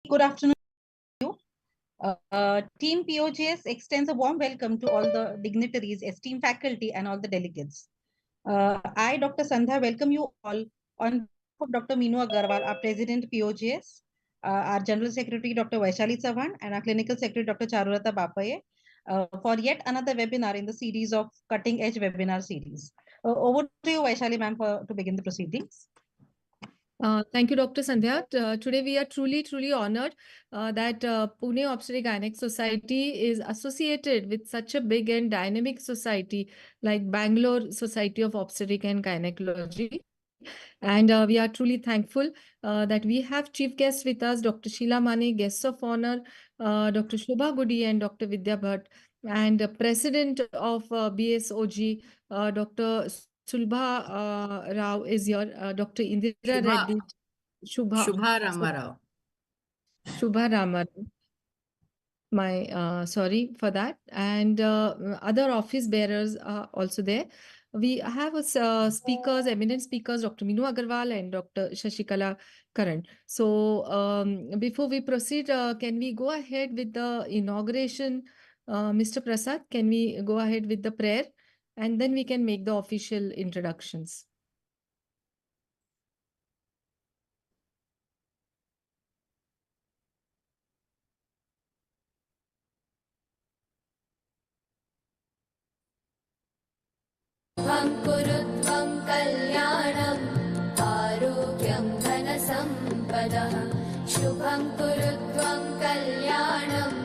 good afternoon to you. Team POGS extends a warm welcome to all the dignitaries, esteemed faculty, and all the delegates. I, Dr. Sandhya, welcome you all on behalf of Dr. Meenu Agarwal, our President POGS, our General Secretary Dr. Vaishali Chavan, and our Clinical Secretary Dr. Charulata Bapaye, for yet another webinar in the series of Cutting Edge Webinar Series. Over to you, Vaishali ma'am, to begin the proceedings. Thank you, Dr. Sandhya. Today we are truly honored that Pune Obstetric Gynec Society is associated with such a big and dynamic society like Bangalore Society of Obstetric and Gynecology. And we are truly thankful that we have chief guests with us, Dr. Sheila Mane, guests of honor, Dr. Shobha Goody and Dr. Vidya Bhatt, and President of BSOG, Dr. Sulbha Rao is here, Dr. Indira Reddy. Shubha Ramarao. Shubha Ramarao. Sorry for that. And other office bearers are also there. We have eminent speakers, Dr. Meenu Agarwal and Dr. Shashikala Karan. So before we proceed, can we go ahead with the inauguration? Mr. Prasad, can we go ahead with the prayer? And then we can make the official introductions. कुरुत्वं कल्याणम् आरोग्यं धनसम्पदः शुभं कुरुत्वं कल्याणम्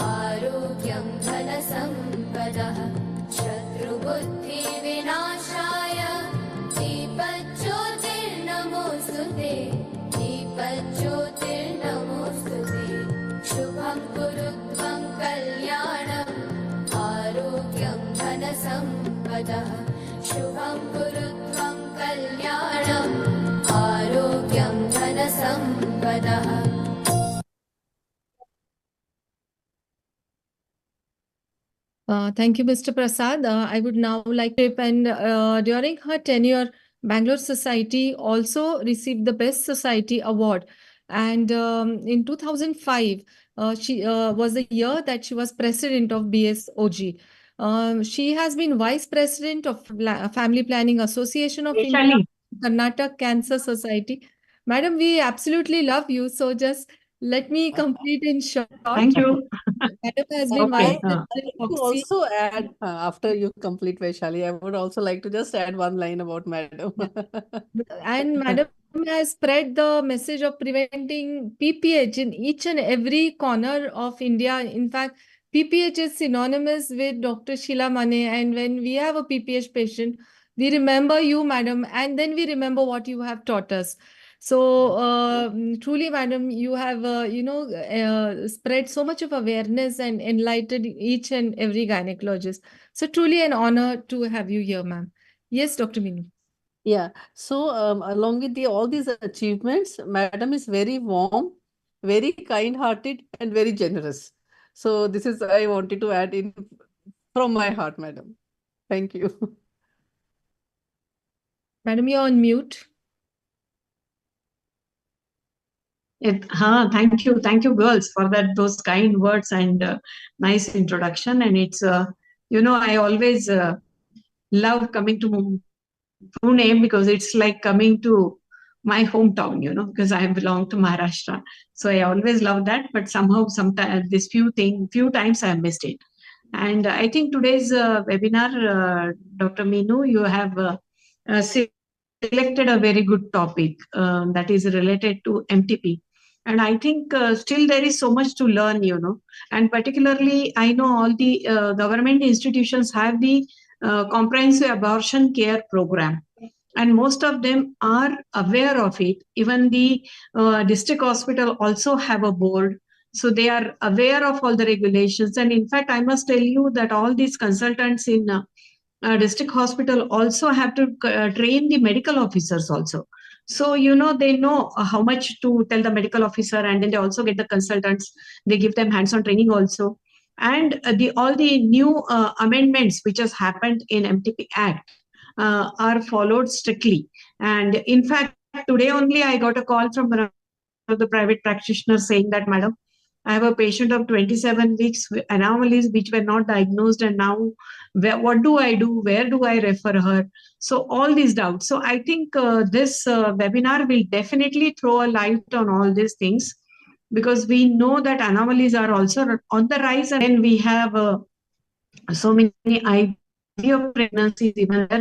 आरोग्यं धनसम्पदः शत्रुबुद्धिविनाशाय दीपज्योतिर्नमोऽस्तुते दीपज्योतिर्नमोऽस्तुते शुभं कुरुत्वं कल्याणम् आरोग्यं धनसम्पदः शुभं कुरुत्वं कल्याणम् आरोग्यं धनसम्पदः. Thank you, Mr. Prasad. I would now like to, and during her tenure, Bangalore Society also received the Best Society Award. And in 2005, she was the year that she was president of BSOG. She has been vice president of Family Planning Association of India, Karnataka Cancer Society. Madam, we absolutely love you. So just let me complete in short. Thank you. Madam has been vice president. Also add, after you complete, Vaishali, I would also like to just add one line about Madam. And Madam has spread the message of preventing PPH in each and every corner of India. In fact, PPH is synonymous with Dr. Sheila Mane. And when we have a PPH patient, we remember you, Madam, and then we remember what you have taught us. So truly, Madam, you have, spread so much of awareness and enlightened each and every gynecologist. So truly an honor to have you here, ma'am. Yes, Dr. Meenu. Yeah. So along with all these achievements, Madam is very warm, very kind-hearted, and very generous. So this is I wanted to add in from my heart, Madam. Thank you. Madam, you're on mute. Thank you, girls, for those kind words and nice introduction. And it's I always love coming to Pune because it's like coming to my hometown, because I belong to Maharashtra. So I always love that. But somehow, sometimes this few times I have missed it. And I think today's webinar, Dr. Meenu, you have selected a very good topic that is related to MTP. And I think still there is so much to learn, and particularly I know all the government institutions have the comprehensive abortion care program. And most of them are aware of it. Even the district hospital also have a board. So they are aware of all the regulations. And in fact, I must tell you that all these consultants in district hospital also have to train the medical officers also. So, they know how much to tell the medical officer, and then they also get the consultants. They give them hands-on training also. And all the new amendments which has happened in MTP Act are followed strictly. And in fact, today only I got a call from of the private practitioners saying that, madam, I have a patient of 27 weeks with anomalies which were not diagnosed, and now what do I do? Where do I refer her? So all these doubts. So I think this webinar will definitely throw a light on all these things, because we know that anomalies are also on the rise, and then we have so many IVF pregnancies, even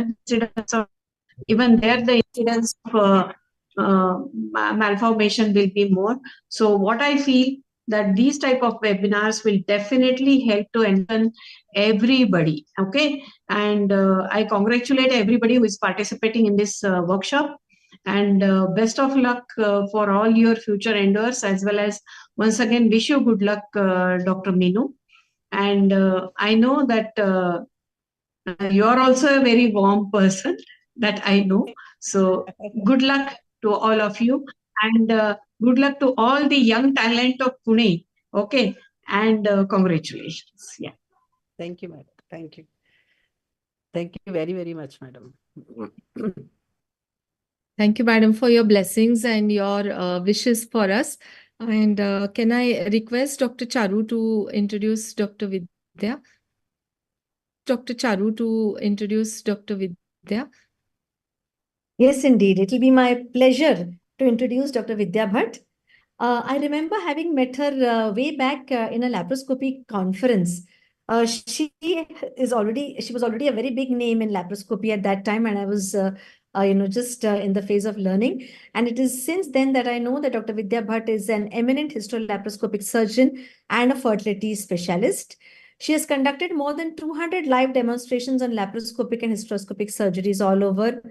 there the incidence of malformation will be more. So what I feel that these type of webinars will definitely help to enlighten everybody. Okay, and I congratulate everybody who is participating in this workshop, and best of luck for all your future endeavors, as well as once again wish you good luck, Dr. Meenu. And I know that you are also a very warm person, that I know. So good luck to all of you, and good luck to all the young talent of Pune. Okay, and congratulations. Yeah. Thank you, madam. Thank you. Thank you very, very much, madam. Thank you, madam, for your blessings and your wishes for us. And can I request Dr. Charu to introduce Dr. Vidya? Dr. Charu to introduce Dr. Vidya. Yes, indeed. It will be my pleasure to introduce Dr. Vidya Bhatt. I remember having met her way back in a laparoscopy conference. She was already a very big name in laparoscopy at that time, and I was just in the phase of learning. And it is since then that I know that Dr. Vidya Bhatt is an eminent histolaparoscopic surgeon and a fertility specialist. She has conducted more than 200 live demonstrations on laparoscopic and hysteroscopic surgeries all over,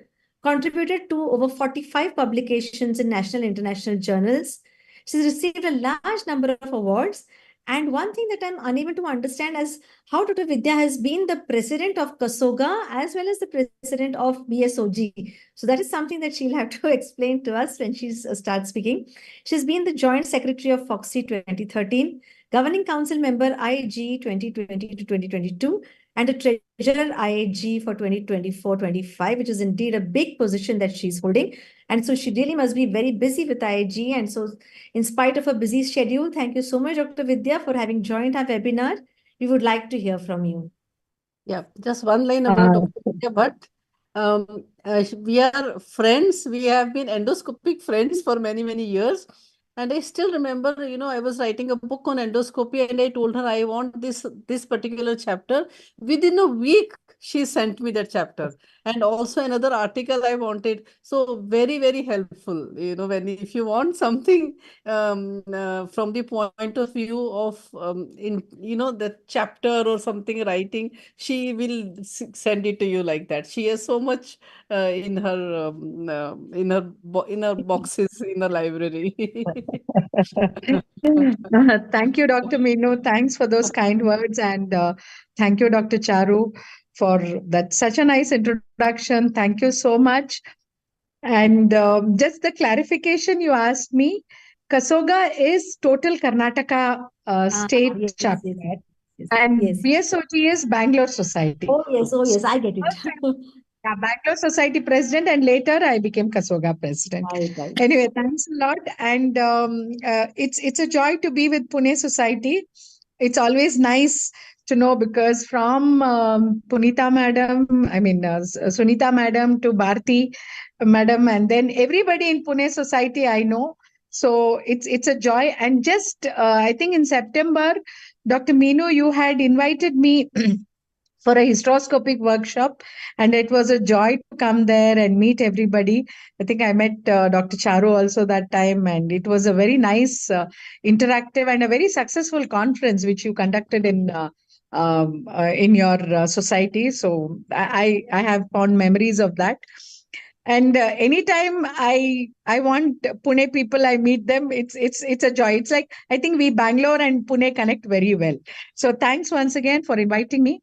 contributed to over 45 publications in national and international journals. She's received a large number of awards. And one thing that I'm unable to understand is how Dr. Vidya has been the president of KASOGA as well as the president of BSOG. So that is something that she'll have to explain to us when she starts speaking. She's been the joint secretary of FOXI 2013, governing council member IAG 2020 to 2022, and a treasurer IAG for 2024-25, which is indeed a big position that she's holding. And so she really must be very busy with IAG. And so in spite of a busy schedule, thank you so much, Dr. Vidya, for having joined our webinar. We would like to hear from you. Yeah, just one line about Dr. Vidya Bhatt. We are friends. We have been endoscopic friends for many, many years. And I still remember, I was writing a book on endoscopy, and I told her I want this particular chapter. Within a week, she sent me that chapter, and also another article I wanted. So very, very helpful. If you want something from the point of view of the chapter or something writing, she will send it to you like that. She has so much in her boxes in her library. Thank you, Dr. Meenu. Thanks for those kind words. And thank you, Dr. Charu, for that. Such a nice introduction. Thank you so much. And just the clarification you asked me, KASOGA is total Karnataka state Yes, chapter. yes, And yes. BSOG is Bangalore Society. Oh, yes, I get it. Yeah, Bangalore Society president, and later I became KASOGA president. Right. Anyway, thanks a lot, and it's a joy to be with Pune Society. It's always nice to know, because from Punita madam, Sunita madam to Bharti madam, and then everybody in Pune Society I know. So it's a joy, and just I think in September, Dr. Meenu, you had invited me for a hysteroscopic workshop, and it was a joy to come there and meet everybody. I think I met Dr. Charu also that time, and it was a very nice, interactive, and a very successful conference which you conducted in your society. So I have fond memories of that. And anytime I want Pune people, I meet them. It's a joy. It's like, I think we Bangalore and Pune connect very well. So thanks once again for inviting me.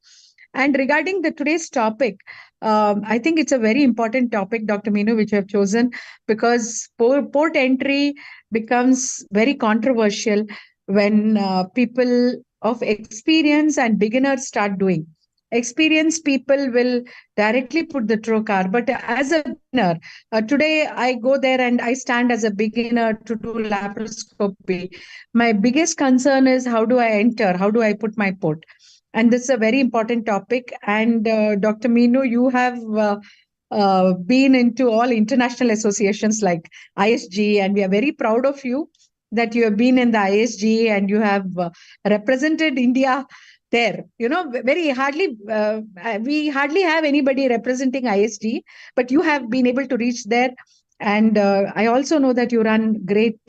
And regarding today's topic, I think it's a very important topic, Dr. Meenu, which you have chosen, because port entry becomes very controversial when people of experience and beginners start doing. experienced people will directly put the trocar. But as a beginner, today I go there and I stand as a beginner to do laparoscopy. My biggest concern is how do I enter? How do I put my port? And this is a very important topic. And Dr. Meenu, you have been into all international associations like ISG, and we are very proud of you that you have been in the ISG and you have represented India there. Very hardly, we hardly have anybody representing ISG, but you have been able to reach there. And I also know that you run great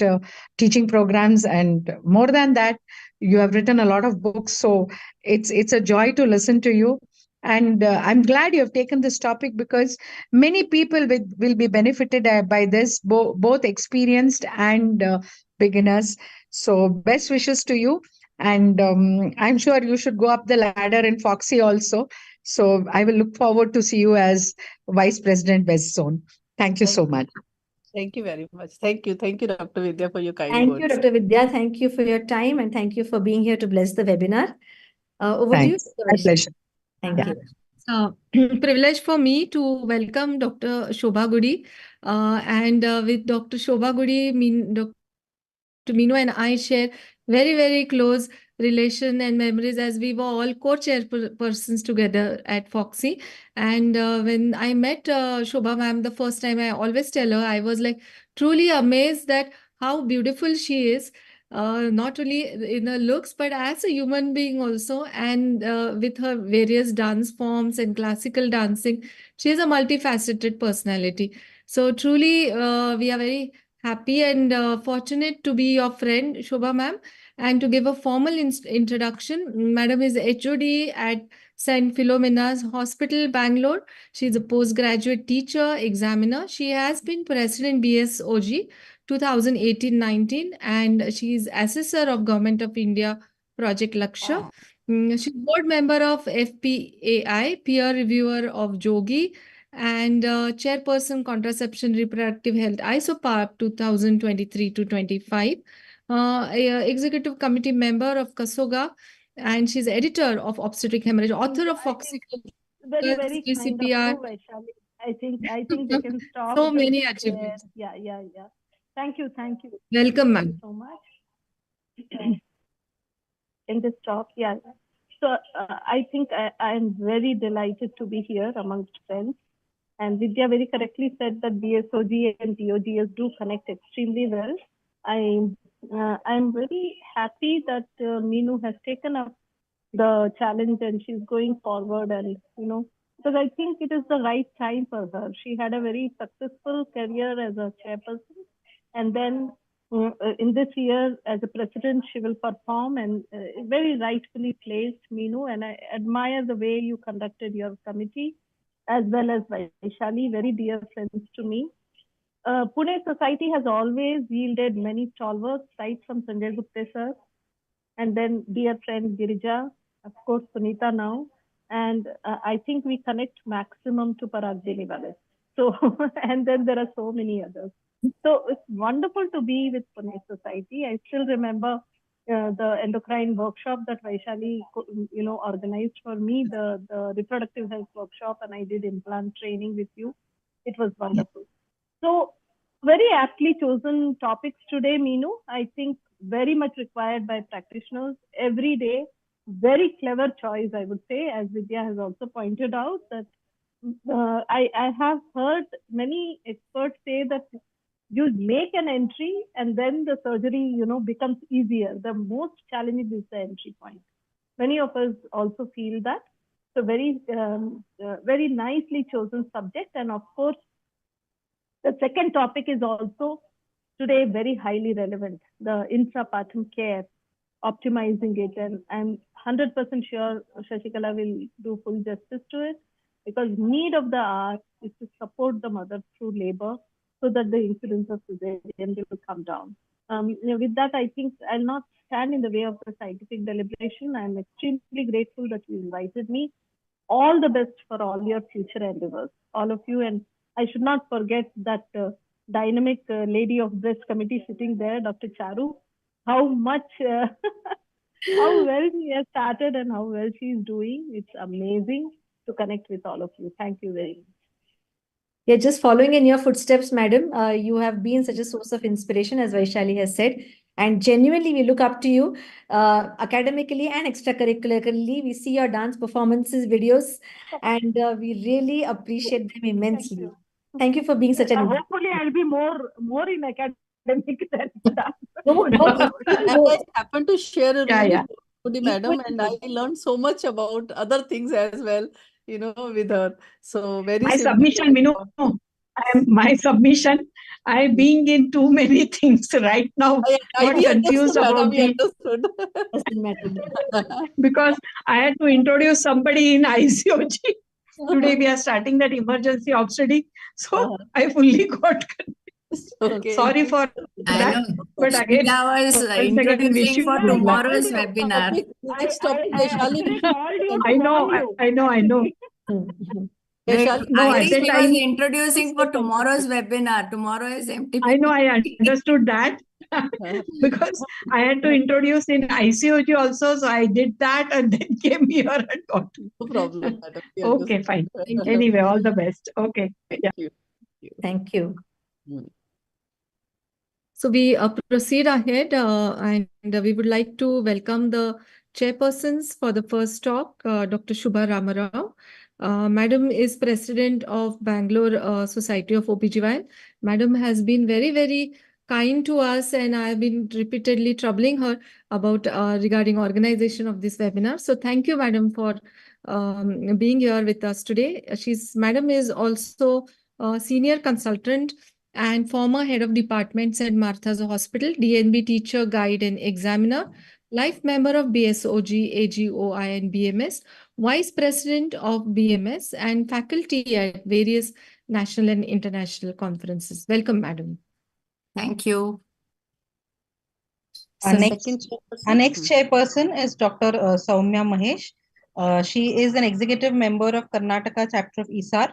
teaching programs, and more than that, you have written a lot of books. So it's a joy to listen to you. And I'm glad you have taken this topic because many people will be benefited by this, both experienced and beginners. So best wishes to you. And I'm sure you should go up the ladder in Foxy also. So I will look forward to see you as Vice President West Zone. Thank you so much. Thank you very much. Thank you, Dr. Vidya, for your kind Thank you, words. Dr. Vidya. Thank you for your time and thank you for being here to bless the webinar. Over to you, Thanks. Dr. My Vaishali. pleasure. Thank Yeah. you. Privilege for me to welcome Dr. Shobha Gudi. And with Dr. Shobha Gudi, Dr. Meenu and I share very, very close relation and memories as we were all co-chairpersons together at Foxy. And when I met Shobha ma'am the first time, I always tell her, I was like truly amazed that how beautiful she is. Not only in her looks, but as a human being also. And with her various dance forms and classical dancing, she is a multifaceted personality. So truly, we are very happy and fortunate to be your friend, Shobha ma'am. And to give a formal introduction, Madam is HOD at St. Philomena's Hospital, Bangalore. She is a postgraduate teacher, examiner. She has been president BSOG 2018-19, and she is assessor of Government of India Project Lakshya. She's board member of FPAI, peer reviewer of Jogi, and chairperson Contraception Reproductive Health ISOPARP 2023 to 25. Executive committee member of Kasoga, and she's editor of Obstetric Hemorrhage, author of Foxy. Very kind of GCPR. you, Vaishali. I think they can stop. So many there. achievements. Yeah. Thank you. Welcome, Thank you ma'am. so much. Can they stop? Yeah. So I think I am very delighted to be here amongst friends. And Vidya very correctly said that BSOG and TOGS do connect extremely well. I'm very happy that Meenu has taken up the challenge and she's going forward, and because I think it is the right time for her. She had a very successful career as a chairperson, and then in this year as a president she will perform, and very rightfully placed, Meenu, and I admire the way you conducted your committee as well as Vaishali, very dear friends to me. Pune Society has always yielded many stalwarts, right from Sanjay Gupte sir, and then dear friend Girija, of course Punita now, and I think we connect maximum to Parag Deniwale. So, and then there are so many others. So it's wonderful to be with Pune Society. I still remember the endocrine workshop that Vaishali, organized for me, the reproductive health workshop, and I did implant training with you. It was wonderful. So very aptly chosen topics today, Meenu. I think very much required by practitioners every day. Very clever choice, I would say, as Vidya has also pointed out, that I have heard many experts say that you make an entry and then the surgery, becomes easier. The most challenging is the entry point. Many of us also feel that. So very nicely chosen subject. And of course, the second topic is also today very highly relevant, the intrapartum care, optimizing it. And I'm 100% sure Shashikala will do full justice to it, because need of the hour is to support the mother through labor so that the incidence of cesarean will come down. With that, I think I'll not stand in the way of the scientific deliberation. I'm extremely grateful that you invited me. All the best for all your future endeavors, all of you. And I should not forget that dynamic lady of breast committee sitting there, Dr. Charu, how much how well she has started and how well she is doing. It's amazing to connect with all of you. Thank you very much. Yeah, just following in your footsteps, madam. You have been such a source of inspiration, as Vaishali has said. And genuinely, we look up to you academically and extracurricularly. We see your dance performances, videos, and we really appreciate them immensely. Thank you for being such an Hopefully, I'll be more in academic than dance. No, And I happened to share a Yeah, room yeah. with the madam, and I learned so much about other things as well, with her. So very My similar. submission, Minu, my submission, I being in too many things right now, got We confused understood, about madam, we understood. doesn't matter. because I had to introduce somebody in ICOG. Today we are starting that emergency obstetric. So I fully got confused. Okay. Sorry for I that. know. But again, Smita was once again, introducing wishing for you good luck. tomorrow's webinar. Next topic, I Vaishali. actually called you to I know, warn you. I know. Vaishali, No, I at think that she time, was introducing for tomorrow's webinar. Tomorrow is MTP. I know, I understood that because I had to introduce in ICOG also. So I did that and then came here and got. no problem, madam. We Okay, understood. fine. Thank you. Anyway, all the best. Okay. Thank Yeah. you. Thank you. So we proceed ahead, and we would like to welcome the chairpersons for the first talk, Dr. Shubha Ramarao. Madam is president of Bangalore Society of OBGYN. Madam has been very, very kind to us, and I have been repeatedly troubling her about regarding organization of this webinar. So thank you, madam, for being here with us today. Madam is also a senior consultant and former head of departments at Martha's Hospital, DNB teacher, guide, and examiner, life member of BSOG, AGOI, and BMS, vice president of BMS, and faculty at various national and international conferences. Welcome, madam. Thank you. Our next chairperson is Dr. Soumya Mahesh. She is an executive member of Karnataka chapter of ISAR.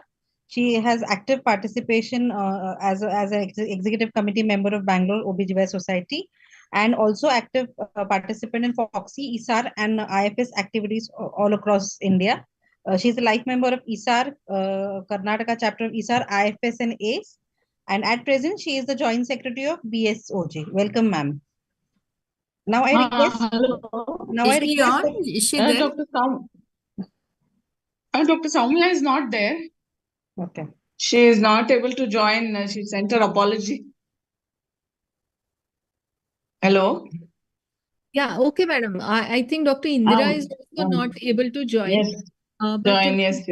She has active participation as an executive committee member of Bangalore OBGYN Society, and also active participant in FOXI, ISAR, and IFS activities all across India. She is a life member of ISAR, Karnataka chapter of ISAR, IFS, and ACE. And at present, she is the joint secretary of BSOG. Welcome, ma'am. Now I request. Now Is she on? Is she there? Dr. Soumya is not there. Okay. She is not able to join. She sent her apology. Hello? Yeah, okay, madam. I think Dr. Indira is also not able to join. Yes. Yes.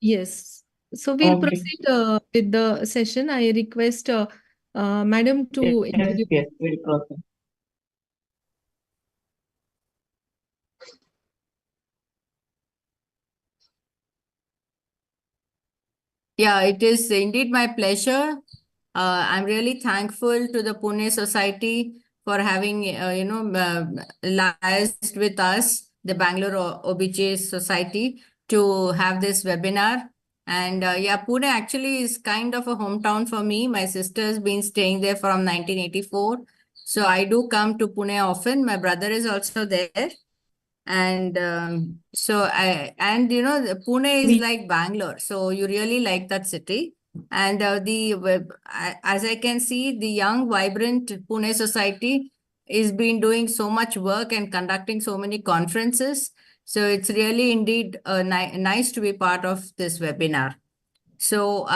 Yes. So we'll Okay. proceed with the session. I request madam to introduce. Yes, we'll proceed. Yeah, it is indeed my pleasure. I'm really thankful to the Pune Society for having, liaised with us, the Bangalore OBGYN Society, to have this webinar. And Pune actually is kind of a hometown for me. My sister's been staying there from 1984. So I do come to Pune often. My brother is also there. And Pune is like Bangalore. So you really like that city. And as I can see, the young, vibrant Pune Society is been doing so much work and conducting so many conferences. So it's really indeed nice to be part of this webinar. So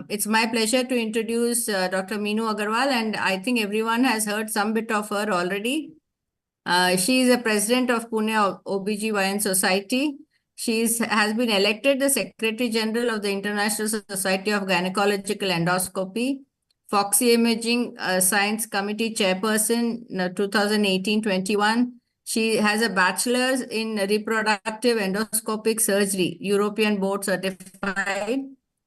it's my pleasure to introduce Dr. Meenu Agarwal, and I think everyone has heard some bit of her already. She is a president of Pune OBGYN Society. She has been elected the Secretary General of the International Society of Gynecological Endoscopy, FOXI Imaging Science Committee Chairperson 2018-21. She has a bachelor's in reproductive endoscopic surgery, European board certified.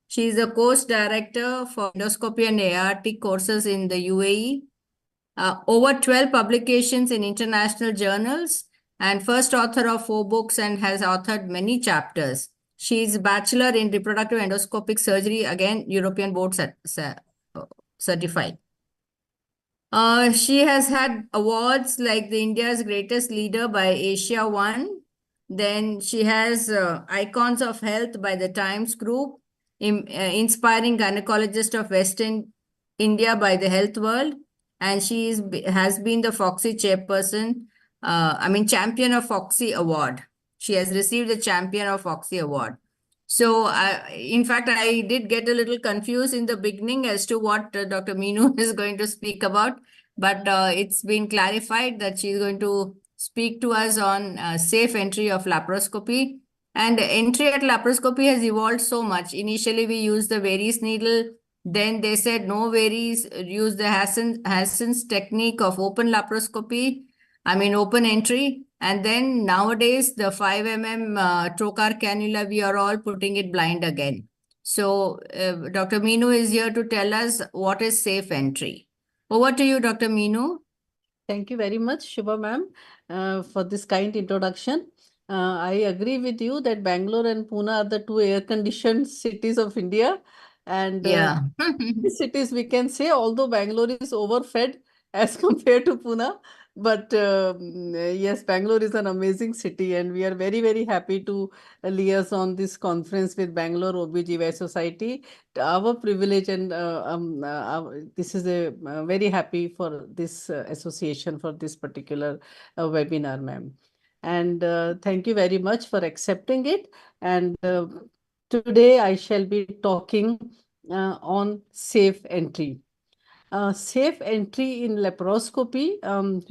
She is a course director for endoscopy and ART courses in the UAE. Over 12 publications in international journals, and first author of 4 books and has authored many chapters. She is bachelor in reproductive endoscopic surgery, again, European board certified. She has had awards like the India's Greatest Leader by Asia One. Then she has Icons of Health by the Times Group, Inspiring Gynecologist of Western India by the Health World, and has been the Foxy chairperson, champion of Foxy Award. She has received the Champion of Foxy Award. So, in fact, I did get a little confused in the beginning as to what Dr. Meenu is going to speak about, but it's been clarified that she's going to speak to us on safe entry of laparoscopy. And entry at laparoscopy has evolved so much. Initially, we used the Verey's needle. Then they said no Verey's, use the Hassan's technique of open laparoscopy, open entry. And then nowadays, the 5 mm trocar cannula, we are all putting it blind again. So Dr. Meenu is here to tell us what is safe entry. Over to you, Dr. Meenu. Thank you very much, Shubha ma'am, for this kind introduction. I agree with you that Bangalore and Pune are the two air-conditioned cities of India. And Yeah. these cities, we can say, although Bangalore is overfed as compared to Pune, but yes, Bangalore is an amazing city, and we are very, very happy to liaise on this conference with Bangalore OBGYN Society. Our privilege, and this is very happy for this association for this particular webinar, ma'am. And thank you very much for accepting it. And today I shall be talking on safe entry. Safe entry in laparoscopy,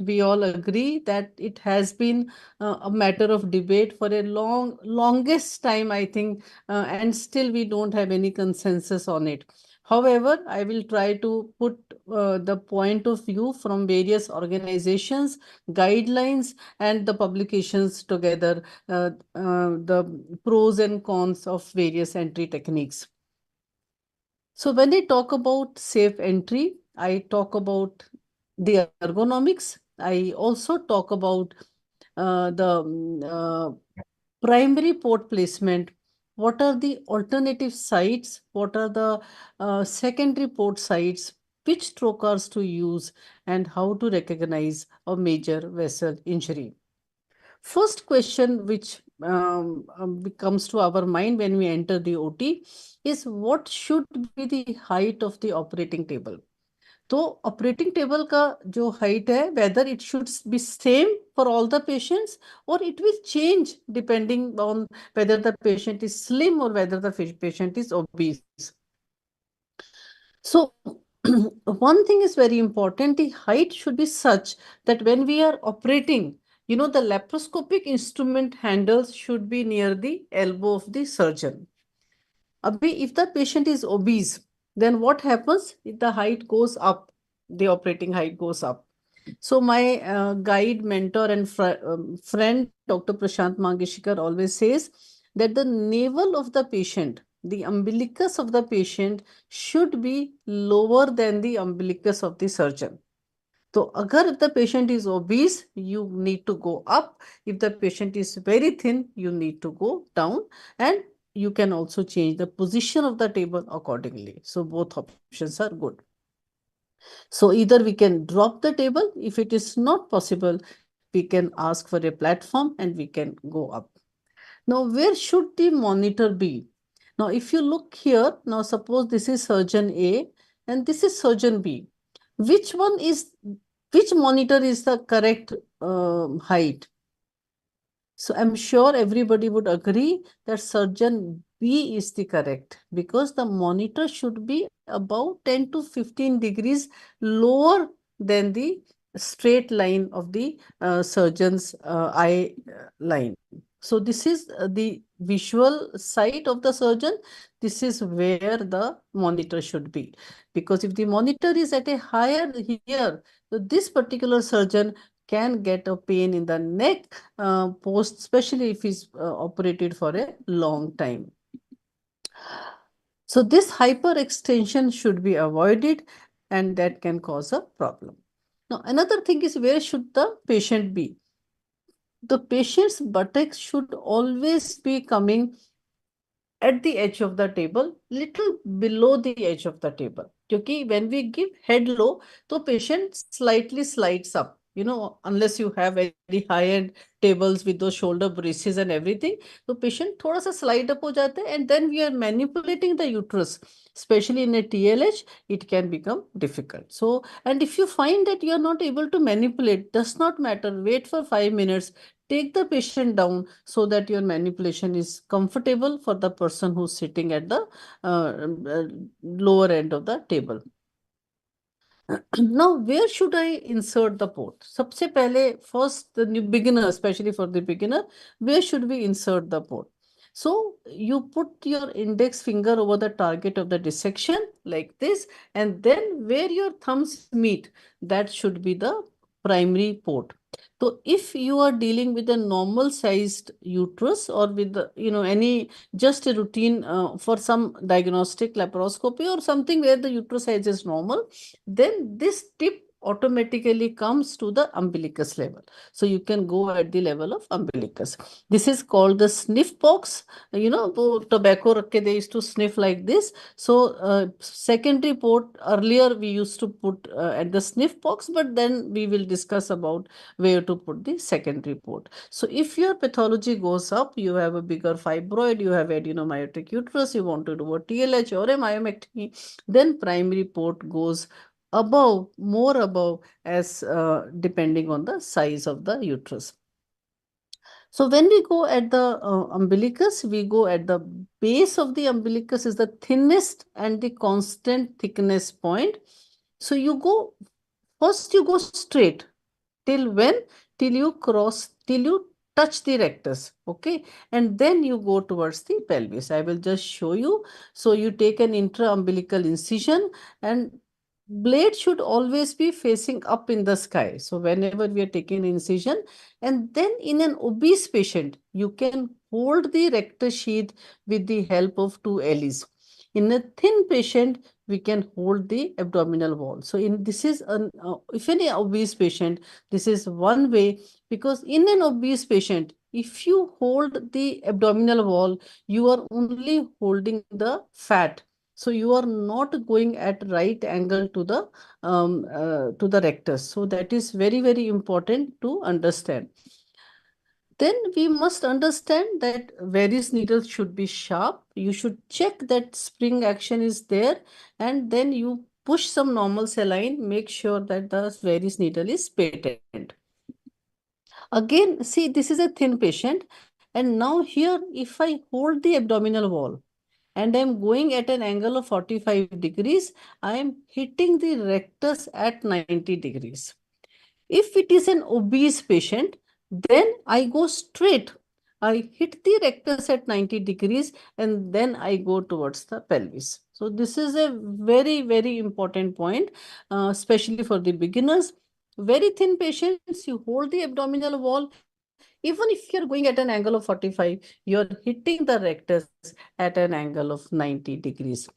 we all agree that it has been a matter of debate for a longest time, I think, and still we don't have any consensus on it. However, I will try to put the point of view from various organizations, guidelines, and the publications together, the pros and cons of various entry techniques. So when I talk about safe entry, I talk about the ergonomics. I also talk about the primary port placement. What are the alternative sites? What are the secondary port sites? Which trocars to use, and how to recognize a major vessel injury? First question which comes to our mind when we enter the OT is what should be the height of the operating table. तो operating table का जो height है, whether it should be same for all the patients or it will change depending on whether the patient is slim or whether the patient is obese. So one thing is very important, the height should be such that when we are operating, the laparoscopic instrument handles should be near the elbow of the surgeon. If the patient is obese, then what happens? If the height goes up, the operating height goes up. So my guide, mentor, and friend, Dr. Prashant Mangishkar, always says that the navel of the patient, the umbilicus of the patient, should be lower than the umbilicus of the surgeon. So, if the patient is obese, you need to go up. If the patient is very thin, you need to go down. And you can also change the position of the table accordingly. So, both options are good. So, either we can drop the table. If it is not possible, we can ask for a platform and we can go up. Now, where should the monitor be? Now, if you look here, now suppose this is surgeon A and this is surgeon B. Which monitor is the correct height? So I'm sure everybody would agree that surgeon B is the correct, because the monitor should be about 10 to 15 degrees lower than the straight line of the surgeon's eye line. So this is the visual side of the surgeon. This is where the monitor should be. Because if the monitor is at a higher here, so this particular surgeon can get a pain in the neck post, especially if he's operated for a long time. So this hyperextension should be avoided, and that can cause a problem. Now, another thing is, where should the patient be? The patient's buttocks should always be coming at the edge of the table, little below the edge of the table. क्योंकि when we give head low, तो patient slightly slides up. Unless you have very high-end tables with those shoulder braces and everything, तो patient थोड़ा सा slide up हो जाते हैं, and then we are manipulating the uterus, especially in a TLH, it can become difficult. So, and if you find that you are not able to manipulate, does not matter, wait for 5 minutes, take the patient down so that your manipulation is comfortable for the person who's sitting at the lower end of the table. Now, where should I insert the port? सबसे पहले, first, the new beginner, especially for the beginner, where should we insert the port? So you put your index finger over the target of the dissection like this, and then where your thumbs meet, that should be the primary port. So if you are dealing with a normal sized uterus or with any just a routine for some diagnostic laparoscopy or something where the uterus size is normal, then this tip automatically comes to the umbilicus level. So you can go at the level of umbilicus. This is called the sniff box. Tobacco rakhe they used to sniff like this. So secondary port, earlier we used to put at the sniff box, but then we will discuss about where to put the secondary port. So if your pathology goes up, you have a bigger fibroid, you have adenomyotic uterus, you want to do a TLH or a myomectomy, then primary port goes above, more above, as depending on the size of the uterus. So when we go at the umbilicus, we go at the base of the umbilicus is the thinnest and the constant thickness point. So you go, first you go straight till when? Till you touch the rectus, okay? And then you go towards the pelvis. I will just show you. So you take an intra-umbilical incision, and blade should always be facing up in the sky. So whenever we are taking incision, and then in an obese patient, you can hold the rectus sheath with the help of 2 LEs. In a thin patient, we can hold the abdominal wall. So this is if any obese patient, this is one way, because in an obese patient, if you hold the abdominal wall, you are only holding the fat. So you are not going at right angle to the rectus. So that is very, very important to understand. Then we must understand that Veress needle should be sharp. You should check that spring action is there, and then you push some normal saline, make sure that the Veress needle is patent. Again, see, this is a thin patient, and now here, if I hold the abdominal wall and I'm going at an angle of 45 degrees, I am hitting the rectus at 90 degrees. If it is an obese patient, then I go straight. I hit the rectus at 90 degrees and then I go towards the pelvis. So this is a very, very important point, especially for the beginners. Very thin patients, you hold the abdominal wall. Even if you're going at an angle of 45, you're hitting the rectus at an angle of 90 degrees.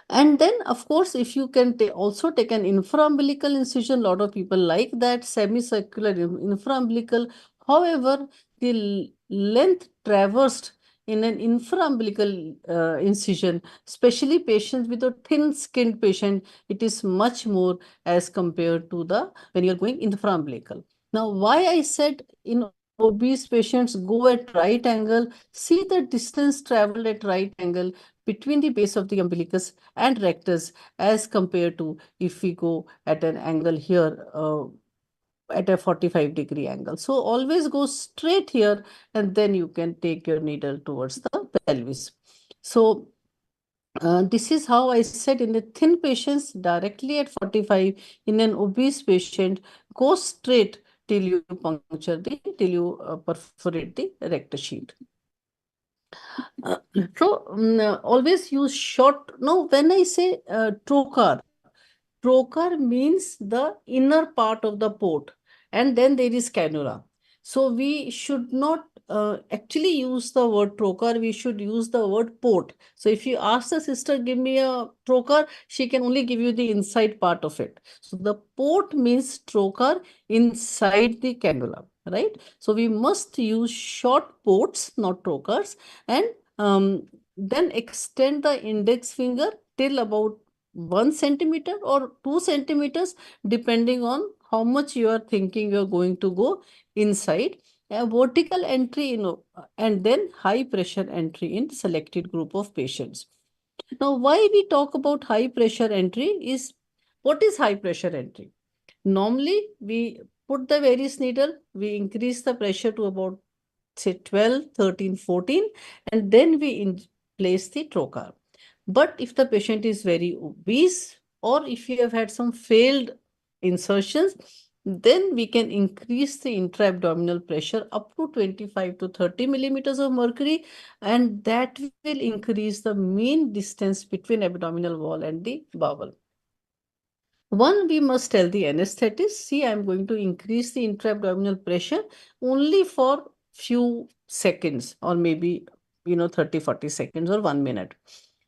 And then, of course, if you can also take an infraumbilical incision, a lot of people like that, semicircular infraumbilical. However, the length traversed in an infraumbilical incision, especially patients with a thin-skinned patient, it is much more as compared to when you're going infraumbilical. Now, why I said in obese patients go at right angle, see the distance traveled at right angle between the base of the umbilicus and rectus as compared to if we go at an angle here at a 45-degree angle. So always go straight here, and then you can take your needle towards the pelvis. So this is how I said in the thin patients directly at 45, in an obese patient, go straight till you till you perforate the rectus sheath. Always use short. Now, when I say trocar means the inner part of the port, and then there is cannula. So we should not actually use the word trocar, we should use the word port. So if you ask the sister, give me a trocar, she can only give you the inside part of it. So the port means trocar inside the cannula, right? So we must use short ports, not trocars, and then extend the index finger till about 1 centimeter or 2 centimeters, depending on how much you are thinking you are going to go inside. A vertical entry, and then high pressure entry in selected group of patients. Now, why we talk about high pressure entry is, what is high pressure entry? Normally, we put the Veress needle, we increase the pressure to about, say, 12, 13, 14, and then we place the trocar. But if the patient is very obese, or if you have had some failed insertions, then we can increase the intra-abdominal pressure up to 25 to 30 millimeters of mercury, and that will increase the mean distance between abdominal wall and the bowel. One, we must tell the anesthetist, see, I'm going to increase the intra-abdominal pressure only for few seconds, or maybe, 30, 40 seconds or 1 minute.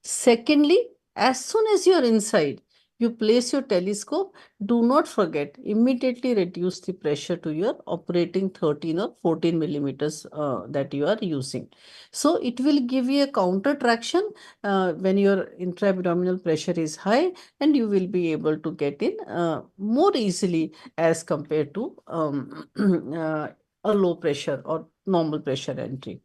Secondly, as soon as you're inside, you place your telescope, do not forget, immediately reduce the pressure to your operating 13 or 14 millimeters that you are using. So it will give you a counter traction when your intra-abdominal pressure is high, and you will be able to get in more easily as compared to a low pressure or normal pressure entry.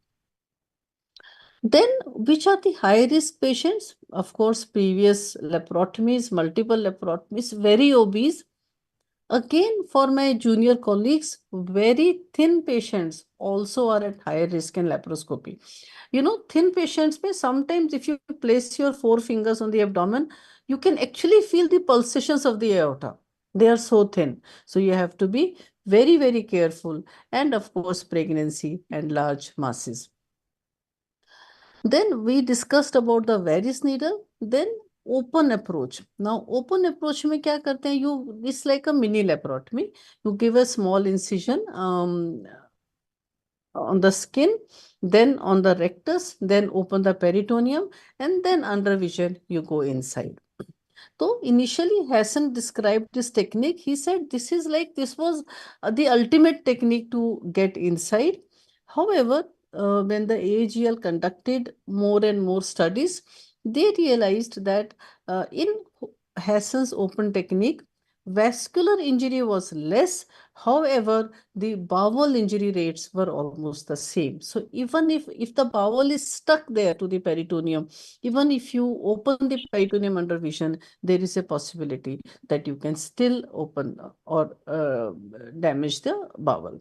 Then, which are the high-risk patients? Of course, previous laparotomies, multiple laparotomies, very obese. Again, for my junior colleagues, very thin patients also are at higher risk in laparoscopy. Thin patients, sometimes if you place your 4 fingers on the abdomen, you can actually feel the pulsations of the aorta. They are so thin. So you have to be very, very careful. And of course, pregnancy and large masses. Then we discussed about the Veress needle, then open approach. Now, open approach में क्या करते हैं? It's like a mini laparotomy. You give a small incision on the skin, then on the rectus, then open the peritoneum, and then under vision you go inside. So initially Hassan described this technique. He said this was the ultimate technique to get inside. However, when the AAGL conducted more and more studies, they realized that in Hassan's open technique, vascular injury was less. However, the bowel injury rates were almost the same. So even if the bowel is stuck there to the peritoneum, even if you open the peritoneum under vision, there is a possibility that you can still open or damage the bowel.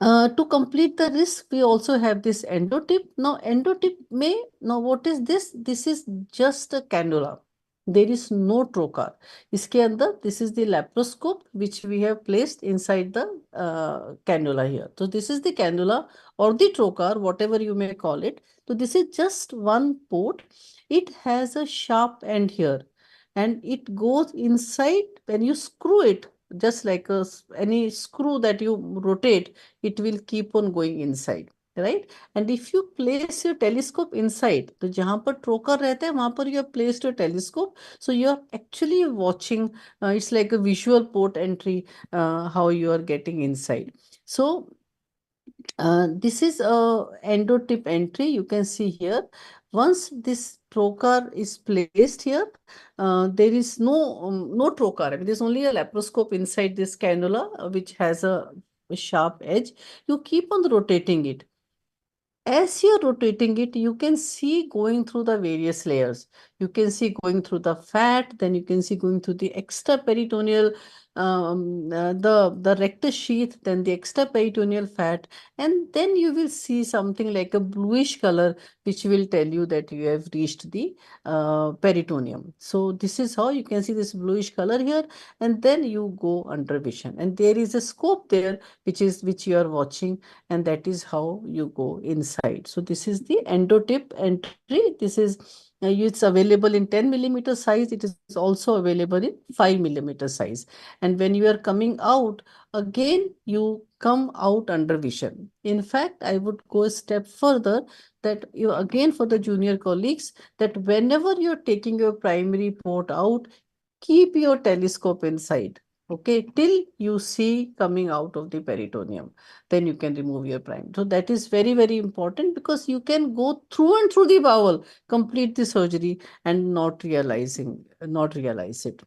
To complete the risk, we also have this endotip. Now, what is this? This is just a cannula. There is no trocar. Iske andar, this is the laparoscope which we have placed inside the cannula here. So this is the cannula or the trocar, whatever you may call it. So this is just one port. It has a sharp end here, and it goes inside. When you screw it, just like any screw that you rotate, it will keep on going inside, right? And if you place your telescope inside, तो जहाँ पर trocar रहता है वहाँ पर you have placed your telescope, so you are actually watching. It's like a visual port entry, how you are getting inside. So this is a endotip entry. You can see here. Once this trocar is placed here, there is no trocar. There is only a laparoscope inside this cannula, which has a sharp edge. You keep on rotating it. As you're rotating it, you can see going through the various layers. You can see going through the fat, then you can see going through the extraperitoneal, the rectus sheath, then the extraperitoneal fat, and then you will see something like a bluish color, which will tell you that you have reached the peritoneum. So this is how you can see this bluish color here, and then you go under vision, and there is a scope there which you are watching, and that is how you go inside. So this is the endotip entry. This is it's available in 10 millimeter size. It is also available in 5 millimeter size. And when you are coming out, again, you come out under vision. In fact, I would go a step further, that you again, for the junior colleagues, that whenever you're taking your primary port out, keep your telescope inside. Okay, till you see coming out of the peritoneum, then you can remove your prime. So that is very, very important, because you can go through and through the bowel, complete the surgery and not realize it.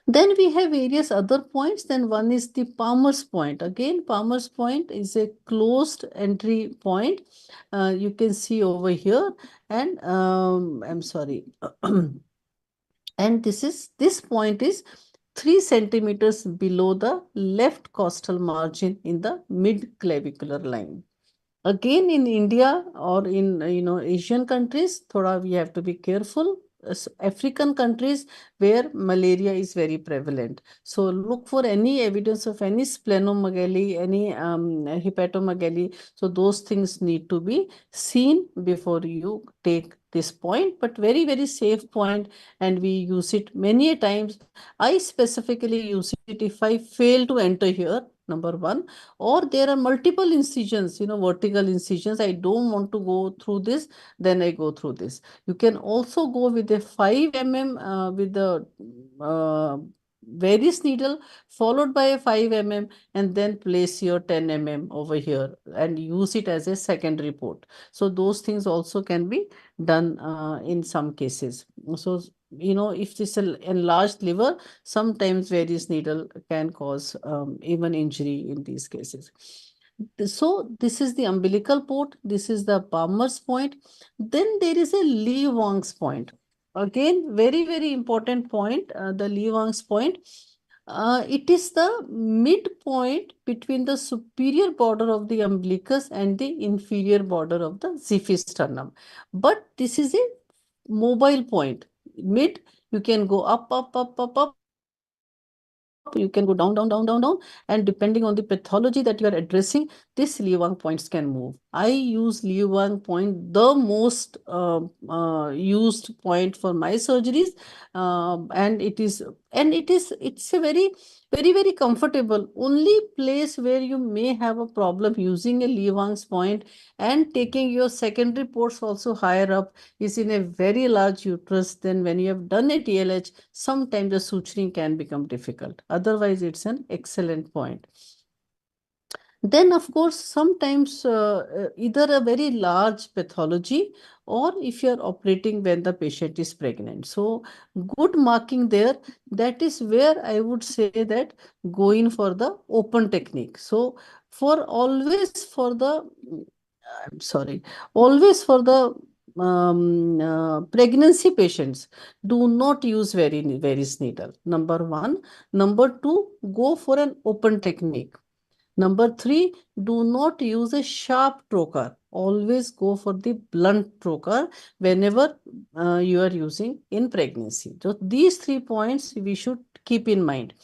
Then we have various other points. Then one is the Palmer's point. Again, Palmer's point is a closed entry point. You can see over here, and I'm sorry. And this point is 3 centimeters below the left costal margin in the mid-clavicular line. Again, in India or in Asian countries, thoda we have to be careful. African countries where malaria is very prevalent. So look for any evidence of any splenomegaly, any hepatomegaly. So those things need to be seen before you take this point, but very, very safe point, and we use it many a times. I specifically use it if I fail to enter here, number one, or there are multiple incisions, vertical incisions. I don't want to go through this, then I go through this. You can also go with a 5 mm with the Veress needle followed by a 5 mm, and then place your 10 mm over here and use it as a secondary port. So those things also can be done in some cases. So if this is an enlarged liver, sometimes Veress needle can cause even injury in these cases. So this is the umbilical port. This is the Palmer's point. Then there is a Lee Wang's point. Again, very, very important point, the Lee Wang's point. It is the midpoint between the superior border of the umbilicus and the inferior border of the xiphisternum. But this is a mobile point. Mid, you can go up, up, up, up, up. You can go down, down, down, down, down. And depending on the pathology that you are addressing, this Lee Wang points can move. I use Lee Wang point, the most used point for my surgeries. And it's a very, very, very comfortable. Only place where you may have a problem using a Lee Wang's point and taking your secondary ports also higher up is in a very large uterus. Then when you have done a TLH, sometimes the suturing can become difficult. Otherwise, it's an excellent point. Then, of course, sometimes either a very large pathology, or if you're operating when the patient is pregnant. So good marking there. That is where I would say that go in for the open technique. So always for the pregnancy patients, do not use Veress needle. Number one. Number two, go for an open technique. Number three, do not use a sharp trocar. Always go for the blunt trocar whenever you are using in pregnancy. So these 3 points we should keep in mind.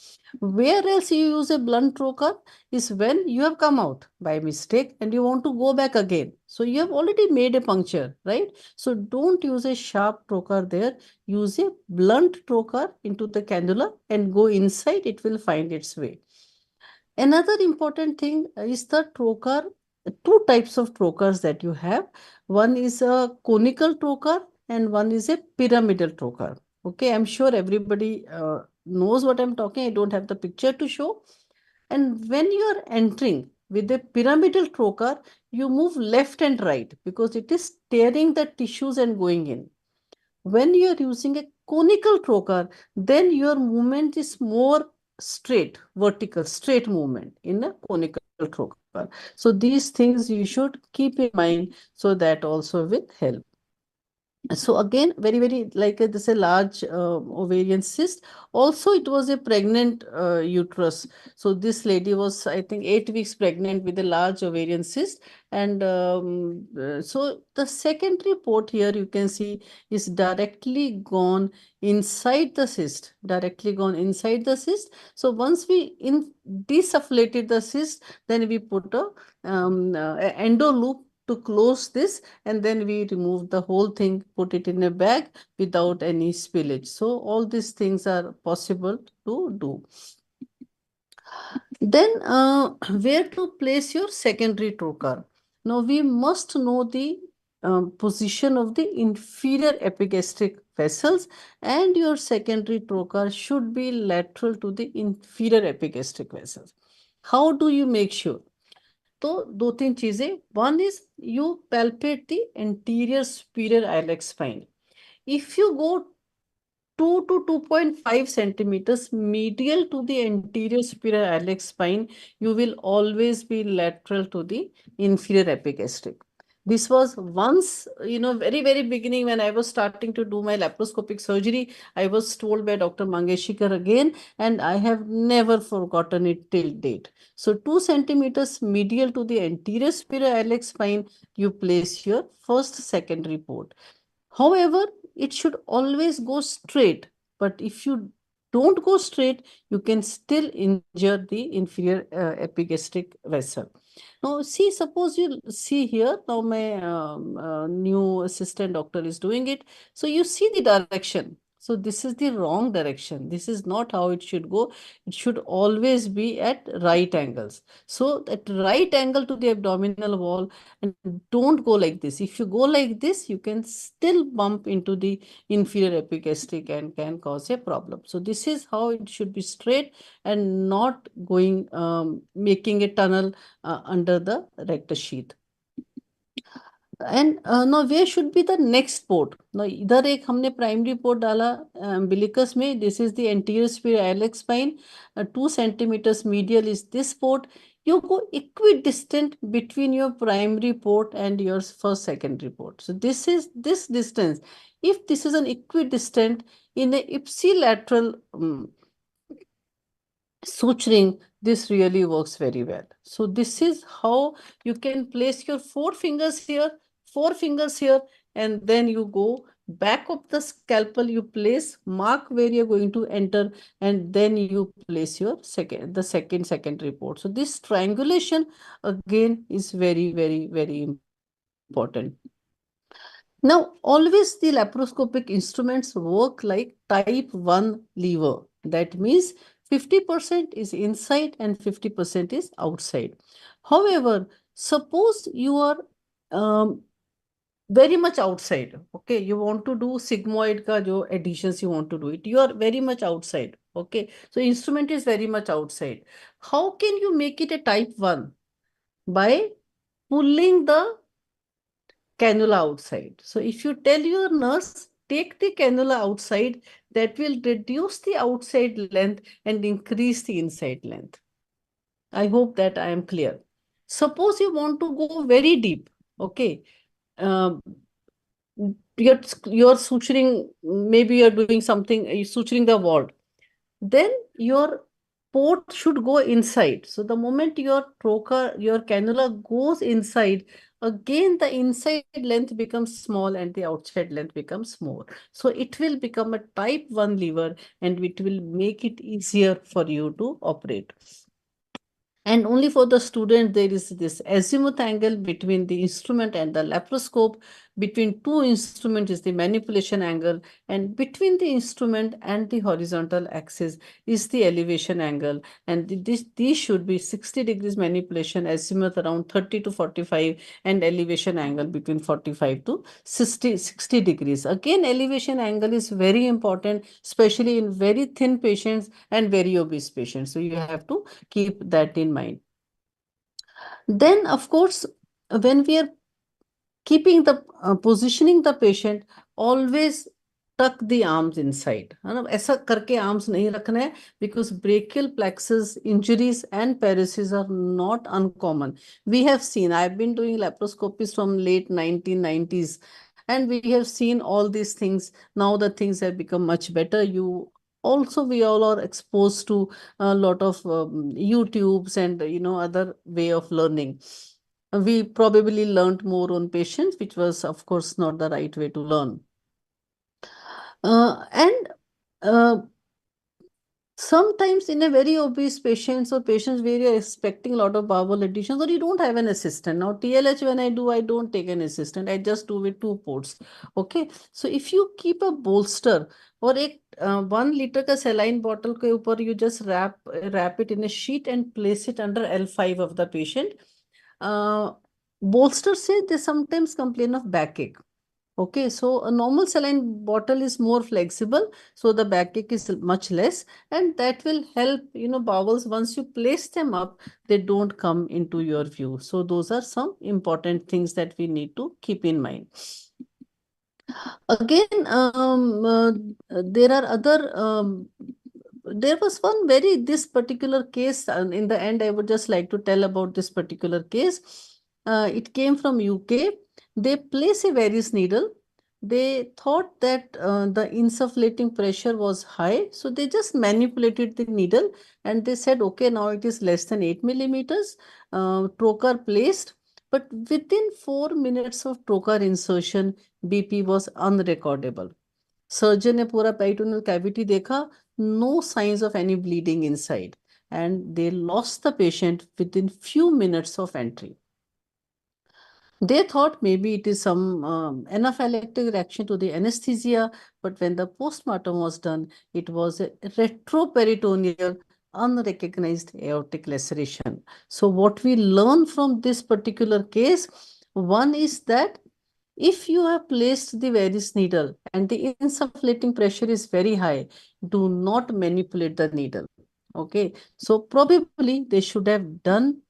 Where else you use a blunt trocar is when you have come out by mistake and you want to go back again. So you have already made a puncture, right? So don't use a sharp trocar there. Use a blunt trocar into the cannula and go inside. It will find its way. Another important thing is the trocar. 2 types of trocars that you have. One is a conical trocar and one is a pyramidal trocar. Okay, I'm sure everybody knows what I'm talking. I don't have the picture to show. And when you are entering with a pyramidal trocar, you move left and right because it is tearing the tissues and going in. When you are using a conical trocar, then your movement is more straight, vertical, straight movement in a conical trocar. So these things you should keep in mind, so that also will help. So again, very, very like this is a large ovarian cyst. Also, it was a pregnant uterus. So this lady was, I think, 8 weeks pregnant with a large ovarian cyst. And so the secondary port here you can see is directly gone inside the cyst, directly gone inside the cyst. So once we desufflated the cyst, then we put a endo loop to close this, and then we remove the whole thing, put it in a bag without any spillage. So all these things are possible to do. Then where to place your secondary trocar? Now we must know the position of the inferior epigastric vessels, and your secondary trocar should be lateral to the inferior epigastric vessels. How do you make sure? तो दो तीन चीजें. One is you palpate the anterior superior iliac spine. If you go 2 to 2.5 centimeters medial to the anterior superior iliac spine, you will always be lateral to the inferior epigastric. This was once, very, very beginning when I was starting to do my laparoscopic surgery, I was told by Dr. Mangeshikar again, and I have never forgotten it till date. So 2 centimeters medial to the anterior superior iliac spine, you place your first secondary port. However, it should always go straight. But if you don't go straight, you can still injure the inferior epigastric vessel. Now, see, suppose you see here, now my new assistant doctor is doing it. So you see the direction. So this is the wrong direction. This is not how it should go. It should always be at right angles. So at right angle to the abdominal wall, and don't go like this. If you go like this, you can still bump into the inferior epigastric and can cause a problem. So this is how it should be straight and not going, making a tunnel under the rectus sheath. And now where should be the next port? Now इधर एक हमने primary port डाला umbilicus में. This is the anterior superior iliac spine. 2 centimeters medial is this port. You go equidistant between your primary port and your first secondary port. So this is this distance. If this is an equidistant in a ipsilateral suturing, this really works very well. So this is how you can place your 4 fingers here, 4 fingers here, and then you go back of the scalpel, you place, mark where you're going to enter, and then you place your second secondary port. So this triangulation again is very, very, very important. Now, always the laparoscopic instruments work like type 1 lever. That means 50% is inside and 50% is outside. However, suppose you are very much outside, okay, you want to do sigmoid ka jo additions you want to do it, you are very much outside, okay, so instrument is very much outside. How can you make it a type 1? By pulling the cannula outside. So if you tell your nurse, take the cannula outside, that will reduce the outside length and increase the inside length. I hope that I am clear. Suppose you want to go very deep, okay. You're suturing, maybe you're doing something, you're suturing the wall. Then your port should go inside. So the moment your trocar, your cannula goes inside, again the inside length becomes small and the outside length becomes more. So it will become a type 1 lever and it will make it easier for you to operate. And only for the student, there is this azimuth angle between the instrument and the laparoscope. Between two instruments is the manipulation angle, and between the instrument and the horizontal axis is the elevation angle. And these should be 60 degrees manipulation, azimuth around 30 to 45, and elevation angle between 45 to 60 degrees. Again, elevation angle is very important, especially in very thin patients and very obese patients. So you have to keep that in mind. Then, of course, when we are keeping the positioning the patient, always tuck the arms inside. ऐसा करके arms नहीं रखना है, because brachial plexus injuries and paresis are not uncommon. We have seen, I've been doing laparoscopies from late 1990s, and we have seen all these things. Now the things have become much better. We all are exposed to a lot of YouTubes and other way of learning. We probably learned more on patients, which was, of course, not the right way to learn. Sometimes in a very obese patients or patients where you're expecting a lot of bowel additions, or you don't have an assistant. Now, TLH, when I do, I don't take an assistant. I just do with 2 ports. Okay. So if you keep a bolster or a 1 liter ka saline bottle ke upar, you just wrap it in a sheet and place it under L5 of the patient. bolsters say they sometimes complain of backache. Okay, so a normal saline bottle is more flexible, so the backache is much less, and that will help, bowels. Once you place them up, they don't come into your view. So those are some important things that we need to keep in mind. Again, there are other, there was this particular case, and in the end, I would just like to tell about this particular case. It came from UK. They place a varus needle. They thought that the insufflating pressure was high, so they just manipulated the needle and they said, okay, now it is less than 8 millimeters. Trocar placed, but within 4 minutes of trocar insertion, BP was unrecordable. Surgeon ने पूरा peritoneal cavity देखा, no signs of any bleeding inside, and they lost the patient within few minutes of entry. They thought maybe it is some anaphylactic reaction to the anesthesia, but when the postmortem was done, it was a retroperitoneal unrecognized aortic laceration. So what we learn from this particular case, one is that if you have placed the varus needle and the insufflating pressure is very high, do not manipulate the needle. Okay, so probably they should have done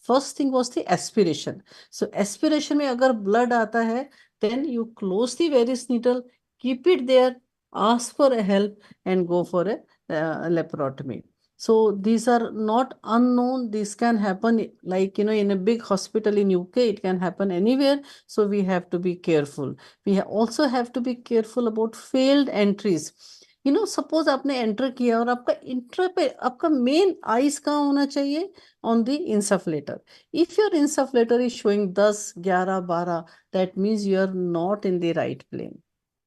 first thing was the aspiration. So aspiration में अगर blood आता है, then you close the varus needle, keep it there, ask for a help, and go for a laparotomy. So these are not unknown. This can happen, like, in a big hospital in UK, it can happen anywhere. So we have to be careful. We also have to be careful about failed entries. Suppose आपने enter किया और आपका inter पे आपका main eyes कहाँ होना चाहिए? On the insufflator. If your insufflator is showing 10, 11, 12, that means you are not in the right plane.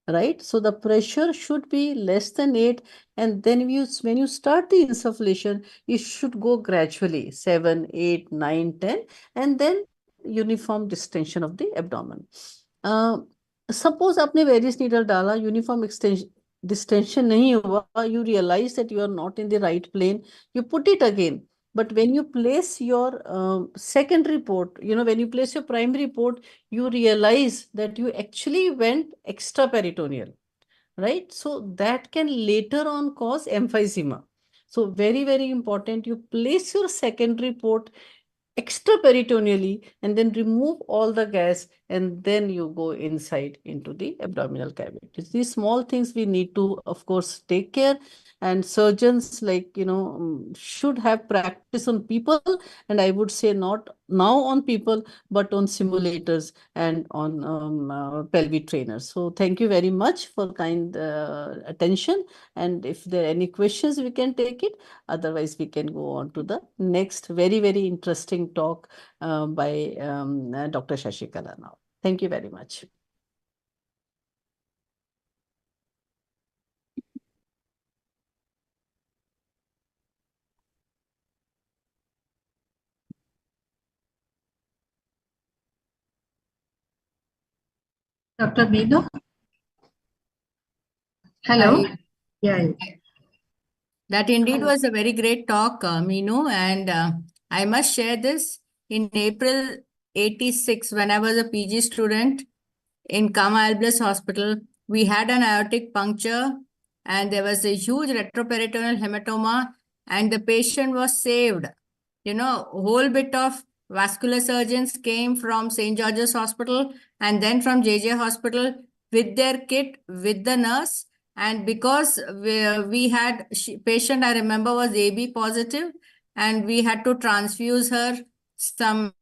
Right? So the pressure should be less than 8, and then when you start the insufflation, it should go gradually 7, 8, 9, 10, and then uniform distension of the abdomen. Suppose आपने varus needle डाला, uniform distension नहीं हुआ, you realize that you are not in the right plane, you put it again. But when you place your secondary port, when you place your primary port, you realize that you actually went extraperitoneal, right? So that can later on cause emphysema. So very, very important, you place your secondary port extraperitoneally and then remove all the gas, and then you go inside into the abdominal cavity. These small things we need to, of course, take care. And surgeons, should have practice on people, and I would say not now on people, but on simulators and on pelvic trainers. So thank you very much for kind attention. And if there are any questions, we can take it. Otherwise, we can go on to the next very, very interesting talk by Dr. Shashikala now. Thank you very much. Dr. Meenu? Hello. Hi. Yeah. That indeed was a very great talk, Meenu, and I must share this. In April 86, when I was a PG student in Kama Alblas Hospital, we had an aortic puncture and there was a huge retroperitoneal hematoma and the patient was saved. A whole bit of vascular surgeons came from St. George's Hospital and then from JJ Hospital with their kit, with the nurse. And because we had patient, I remember, was AB positive, and we had to transfuse her some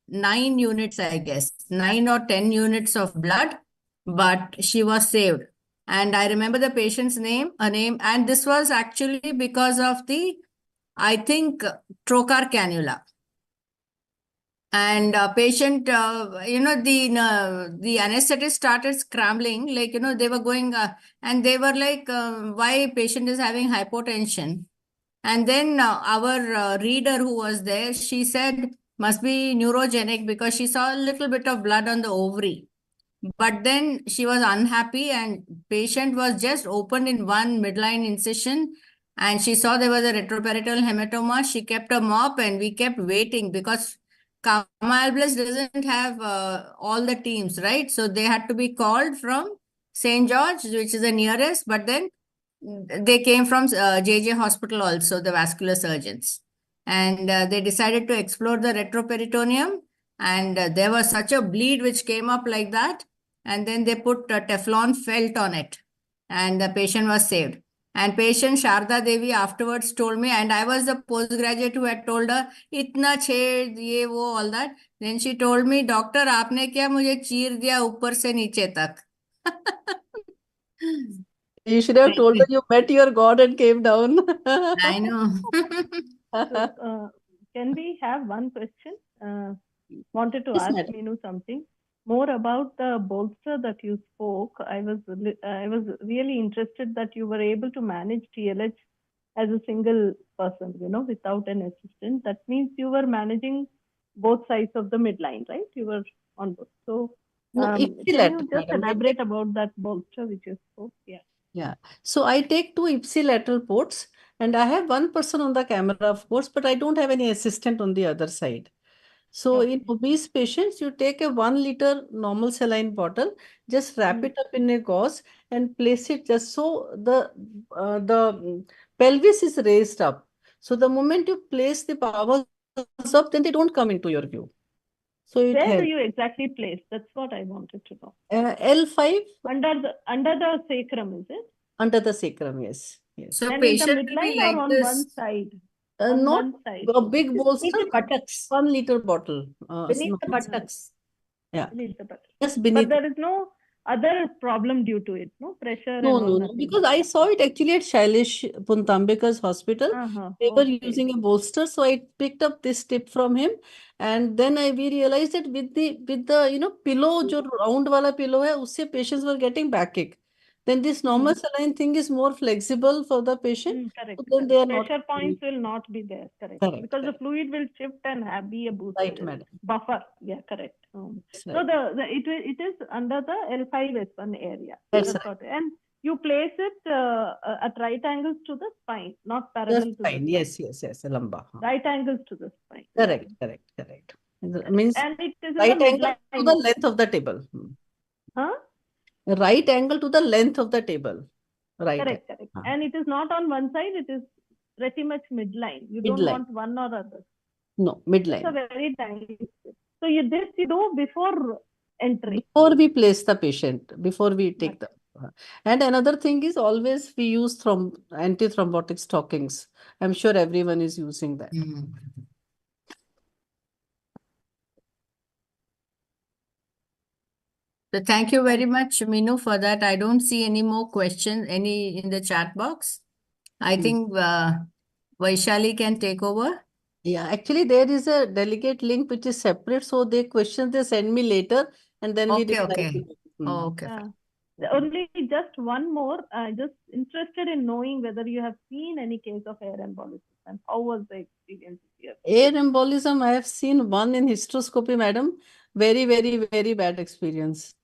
9 units, I guess, 9 or 10 units of blood, but she was saved. And I remember the patient's name, and this was actually because of the, I think, trocar cannula. And patient, the anesthetist started scrambling, they were going, and they were like, why patient is having hypotension? And then our reader who was there, she said, must be neurogenic because she saw a little bit of blood on the ovary. But then she was unhappy and patient was just opened in one midline incision and she saw there was a retroperitoneal hematoma. She kept a mop and we kept waiting because Kama Albles doesn't have all the teams, right? So they had to be called from St. George, which is the nearest, but then they came from JJ Hospital also, the vascular surgeons. And they decided to explore the retroperitoneum. And there was such a bleed which came up like that. And then they put Teflon felt on it. And the patient was saved. And patient Sharda Devi afterwards told me, and I was the postgraduate who had told her, itna chhed, ye wo, all that. Then she told me, doctor, aapne kya mujhe cheer diya upar se niche tak. You should have told her you met your God and came down. I know. So, can we have one question? Wanted to Yes, ask madam. Meenu something more about the bolster that you spoke. I was really interested that you were able to manage TLH as a single person, without an assistant. That means you were managing both sides of the midline, right? You were on both. So, No, can ipsilateral, you just madam. elaborate about that bolster which you spoke? Yeah. Yeah. So I take 2 ipsilateral ports and I have one person on the camera, of course, but I don't have any assistant on the other side. So in obese patients, you take a 1 liter normal saline bottle, just wrap it up in a gauze and place it just so the pelvis is raised up. So the moment you place the powers up, then they don't come into your view. So it Where do helps. you exactly place? That's what I wanted to know. L5 Under the sacrum, is it? under the sacrum, yes. Yes. So And in the patient will be midline like or on this. one side? On Not one side. a big Beneath bolster, the buttocks. 1 liter bottle. Beneath the normal size. buttocks. Yeah. Beneath the buttock. Just But beneath. there is no other problem due to it, no pressure No, and all no, no. nothing. Because I saw it actually at Shailesh Puntambeka's hospital. They were Okay. using a bolster, so I picked up this tip from him, and then we realized that with the pillow, जो round वाला pillow है, उससे patients were getting backache. Then this normal saline thing is more flexible for the patient. Correct. So then they are not. Pressure points will not be there. Correct. Correct, Because the correct. fluid will shift and be a boost. Right, madam. Buffer. Yeah, correct. That's So right. it is under the L5S1 area. That's That's right. what. And you place it at right angles to the spine, not parallel That's to fine. the Yes, yes, yes. Lamba. right angles to the spine. Correct, correct, correct. Means And it is in right the angle to the midline. length of the table. Huh? Right angle to the length of the table. Right. Correct, correct. And it is not on one side, it is pretty much midline. You don't Midline. want one or other. No, It's a midline. very tiny step. So you do before entry. Before we place the patient, before we take the. And another thing is always we use anti-thrombotic stockings. I'm sure everyone is using that. So thank you very much, Meenu, for that. I don't see any more questions, any in the chat box. I think Vaishali can take over. Yeah, actually there is a delegate link which is separate. So the questions they send me later and then we reply Okay. to them. Oh, okay. Only just one more. Just interested in knowing whether you have seen any case of air embolism and how was the experience here? Air embolism, I have seen one in hysteroscopy, madam. Very, very, very bad experience.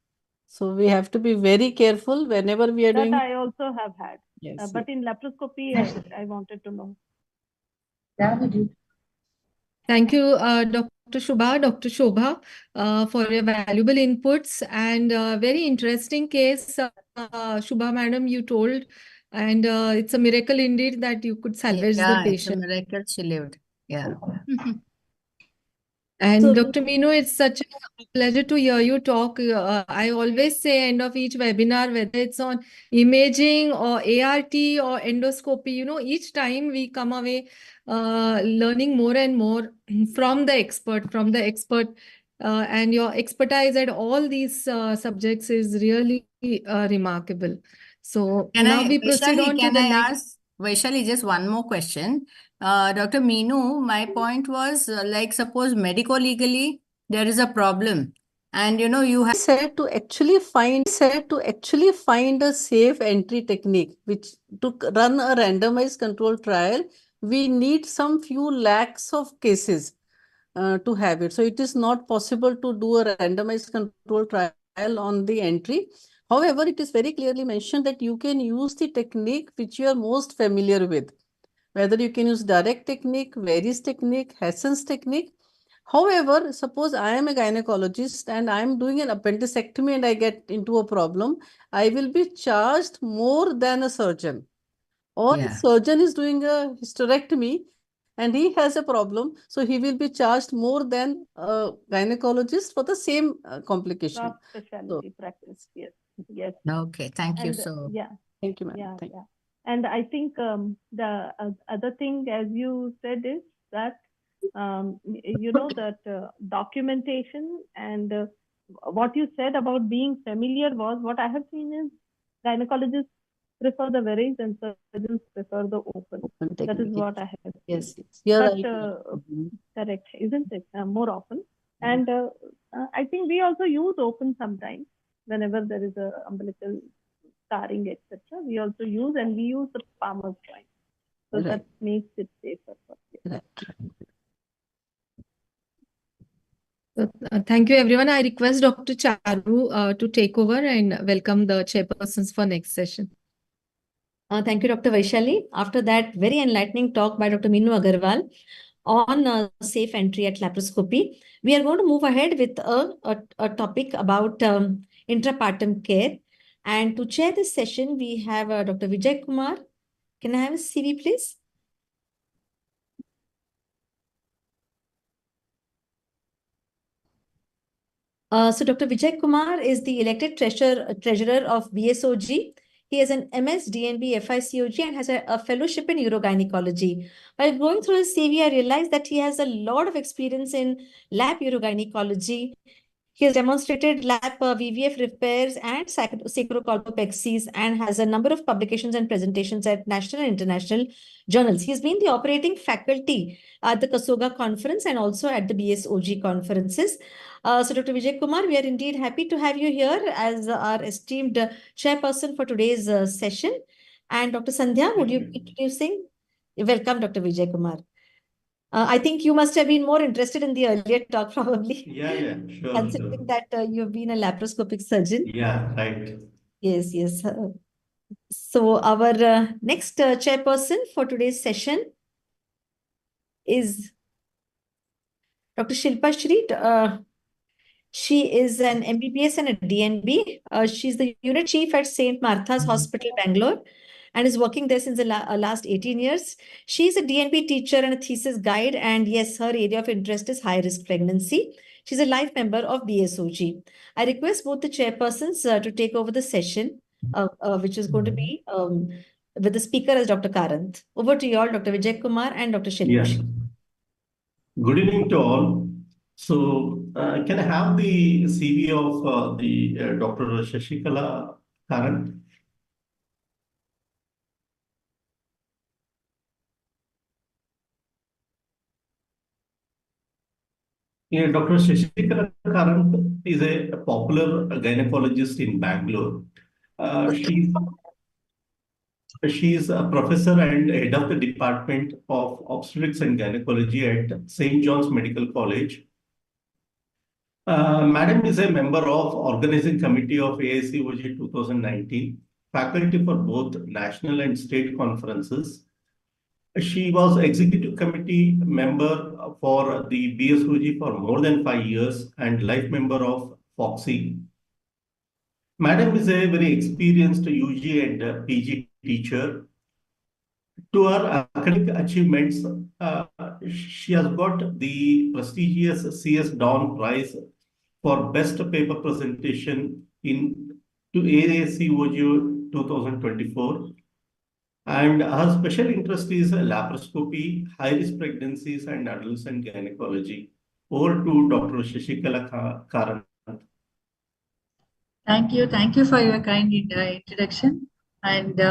So we have to be very careful whenever we are That doing. I also have had. Yes. But in laparoscopy, I wanted to know. Thank you, Dr. Shobha, for your valuable inputs and very interesting case, Shubha madam, you told, and it's a miracle indeed that you could salvage the Yeah, it's a patient. miracle she lived. Yeah. And So- Dr. Meenu, it's such a pleasure to hear you talk. I always say end of each webinar, whether it's on imaging or ART or endoscopy, each time we come away learning more and more from the expert, and your expertise at all these subjects is really remarkable. So now we proceed on to the next. Ask Vaishali just one more question? Dr. Meenu, my point was like suppose medico-legally there is a problem and you have said to actually find a safe entry technique which to run a randomized control trial we need some few lakhs of cases to have it. So it is not possible to do a randomized control trial on the entry. However, it is very clearly mentioned that you can use the technique which you are most familiar with. Whether you can use direct technique, Very's technique, Hassan's technique. However, suppose I am a gynecologist and I am doing an appendectomy and I get into a problem, I will be charged more than a surgeon. Or a surgeon is doing a hysterectomy and he has a problem, so he will be charged more than a gynecologist for the same complication. Cross specialty practice. Yes. Yes. Okay, thank you. And So, yeah. Thank you, ma'am. Yeah, Thank yeah. And I think the other thing, as you said, is that you know that documentation and what you said about being familiar was what I have seen is gynecologists prefer the veins and surgeons prefer the open. That is what I have seen. Yes, yes. You're But right. correct, isn't it? More often. And I think we also use open sometimes whenever there is a umbilical scarring, etc. We also use, and we use the palmer's joint. So that makes it safer for you. Thank you, everyone. I request Dr. Charu to take over and welcome the chairpersons for next session. Thank you, Dr. Vaishali. After that very enlightening talk by Dr. Meenu Agarwal on safe entry at laparoscopy, we are going to move ahead with a topic about intrapartum care. And to chair this session, we have Dr. Vijay Kumar. Can I have a CV, please? So Dr. Vijay Kumar is the elected treasurer of BSOG. He has an MS, DNB, FICOG, and has a fellowship in urogynecology. While going through his CV, I realized that he has a lot of experience in lab urogynecology. He has demonstrated lab VVF repairs and sacrocolpopexies and has a number of publications and presentations at national and international journals. He has been the operating faculty at the Kasoga conference and also at the BSOG conferences. So Dr. Vijay Kumar, we are indeed happy to have you here as our esteemed chairperson for today's session. And Dr. Sandhya, would you be introducing? Welcome, Dr. Vijay Kumar. I think you must have been more interested in the earlier talk, probably. Yeah, sure. Considering that you've been a laparoscopic surgeon. Yeah, right. Yes, yes. So our next chairperson for today's session is Dr. Shilpa Shri. She is an MBBS and a DNB. She's the unit chief at St. Martha's Hospital, Bangalore, and is working there since the last 18 years. She's a DNB teacher and a thesis guide. And yes, her area of interest is high-risk pregnancy. She's a life member of BSOG. I request both the chairpersons to take over the session, which is going to be with the speaker as Dr. Karant. Over to you all, Dr. Vijay Kumar and Dr. Shilpa Shri. Good evening to all. So, can I have the CV of Dr. Shashikala Karant? Yeah, Dr. Shashikala Karant is a popular gynecologist in Bangalore. She's a professor and head of the Department of Obstetrics and Gynecology at St. John's Medical College. Madam is a member of Organizing Committee of AICOG 2019, faculty for both national and state conferences. She was executive committee member for the BSOG for more than 5 years and life member of FOXY. Madam is a very experienced UG and PG teacher. To her academic achievements, she has got the prestigious CS Dawn Prize for Best Paper Presentation to AICOG 2024. And her special interest is laparoscopy, high-risk pregnancies, and adolescent gynecology. Over to Dr. Shashikala Karant. Thank you for your kind introduction. And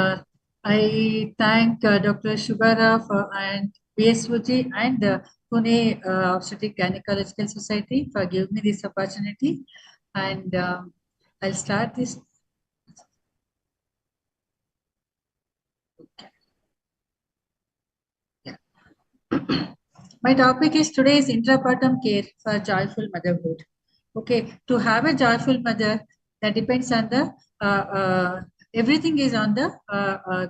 I thank Dr. Shubara and BSOG and Pune Obstetric Gynecological Society for giving me this opportunity. And I'll start this. My topic is today's intrapartum care for joyful motherhood. Okay, to have a joyful mother, that depends on the everything is on the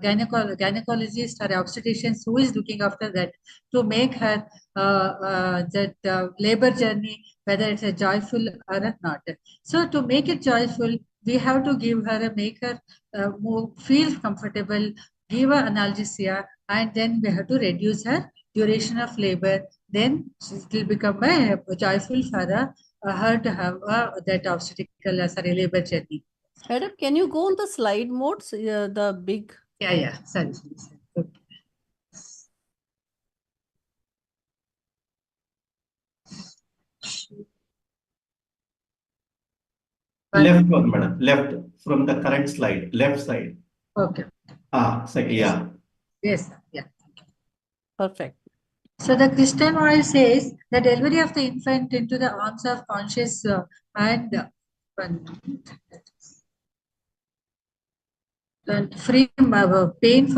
gynecologist or obstetricians who is looking after that to make her that labor journey, whether it's a joyful or not. So to make it joyful, we have to give her make her feel comfortable, give her analgesia, and then we have to reduce her duration of labor. Then it will become a joyful for her to have that obstetrical labor journey. Madam, can you go on the slide modes? The big. Yeah. Sorry. Okay. Left one, madam. Left from the current slide. Left side. Okay. Yeah. Yes. Yeah. Perfect. So the Christian voice says the delivery of the infant into the arms of conscious and free mother is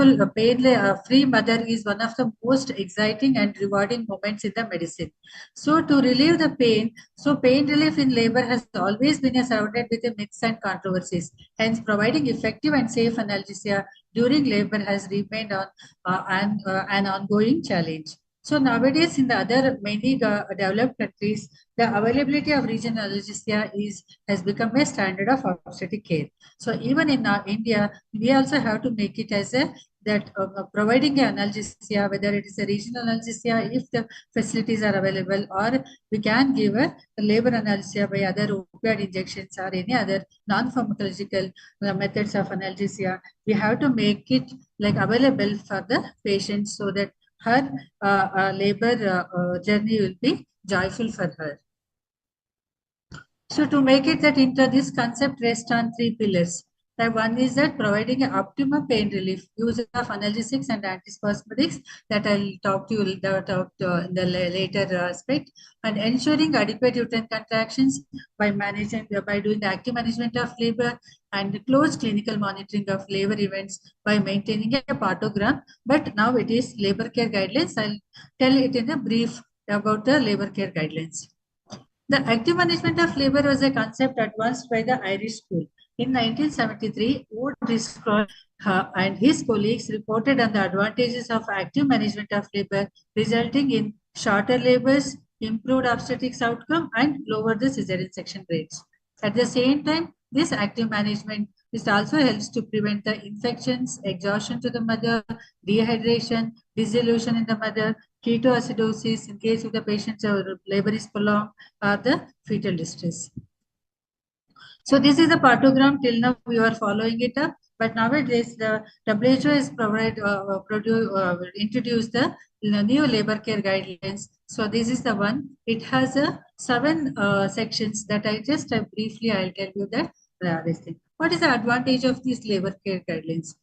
one of the most exciting and rewarding moments in the medicine. So to relieve the pain, pain relief in labor has always been surrounded with myths and controversies. Hence, providing effective and safe analgesia during labor has remained an ongoing challenge. So nowadays, in the other many developed countries, the availability of regional analgesia has become a standard of obstetric care. So even in India, we also have to make it as providing an analgesia, whether it is a regional analgesia, if the facilities are available, or we can give a labor analgesia by other opioid injections or any other non-pharmacological methods of analgesia. We have to make it available for the patient so that her labor journey will be joyful for her. So to make it that this concept rests on 3 pillars. The one is that providing an optimum pain relief, use of analgesics and antispasmodics that I'll talk to you in the later aspect, and ensuring adequate uterine contractions by doing active management of labor and close clinical monitoring of labor events by maintaining a partogram. But now it is labor care guidelines. I'll tell it in a brief about the labor care guidelines. The active management of labor was a concept advanced by the Irish School. In 1973, Wood Driscoll and his colleagues reported on the advantages of active management of labor, resulting in shorter labors, improved obstetrics outcome, and lowered the cesarean section rates. At the same time, this active management also helps to prevent the infections, exhaustion to the mother, dehydration, dissolution in the mother, ketoacidosis in case if the patient's labor is prolonged, or the fetal distress. So this is the partogram. Till now we are following it up, but nowadays the WHO has introduced the new labor care guidelines. So this is the one. It has 7 sections that I just briefly I'll tell you that this thing. What is the advantage of these labor care guidelines?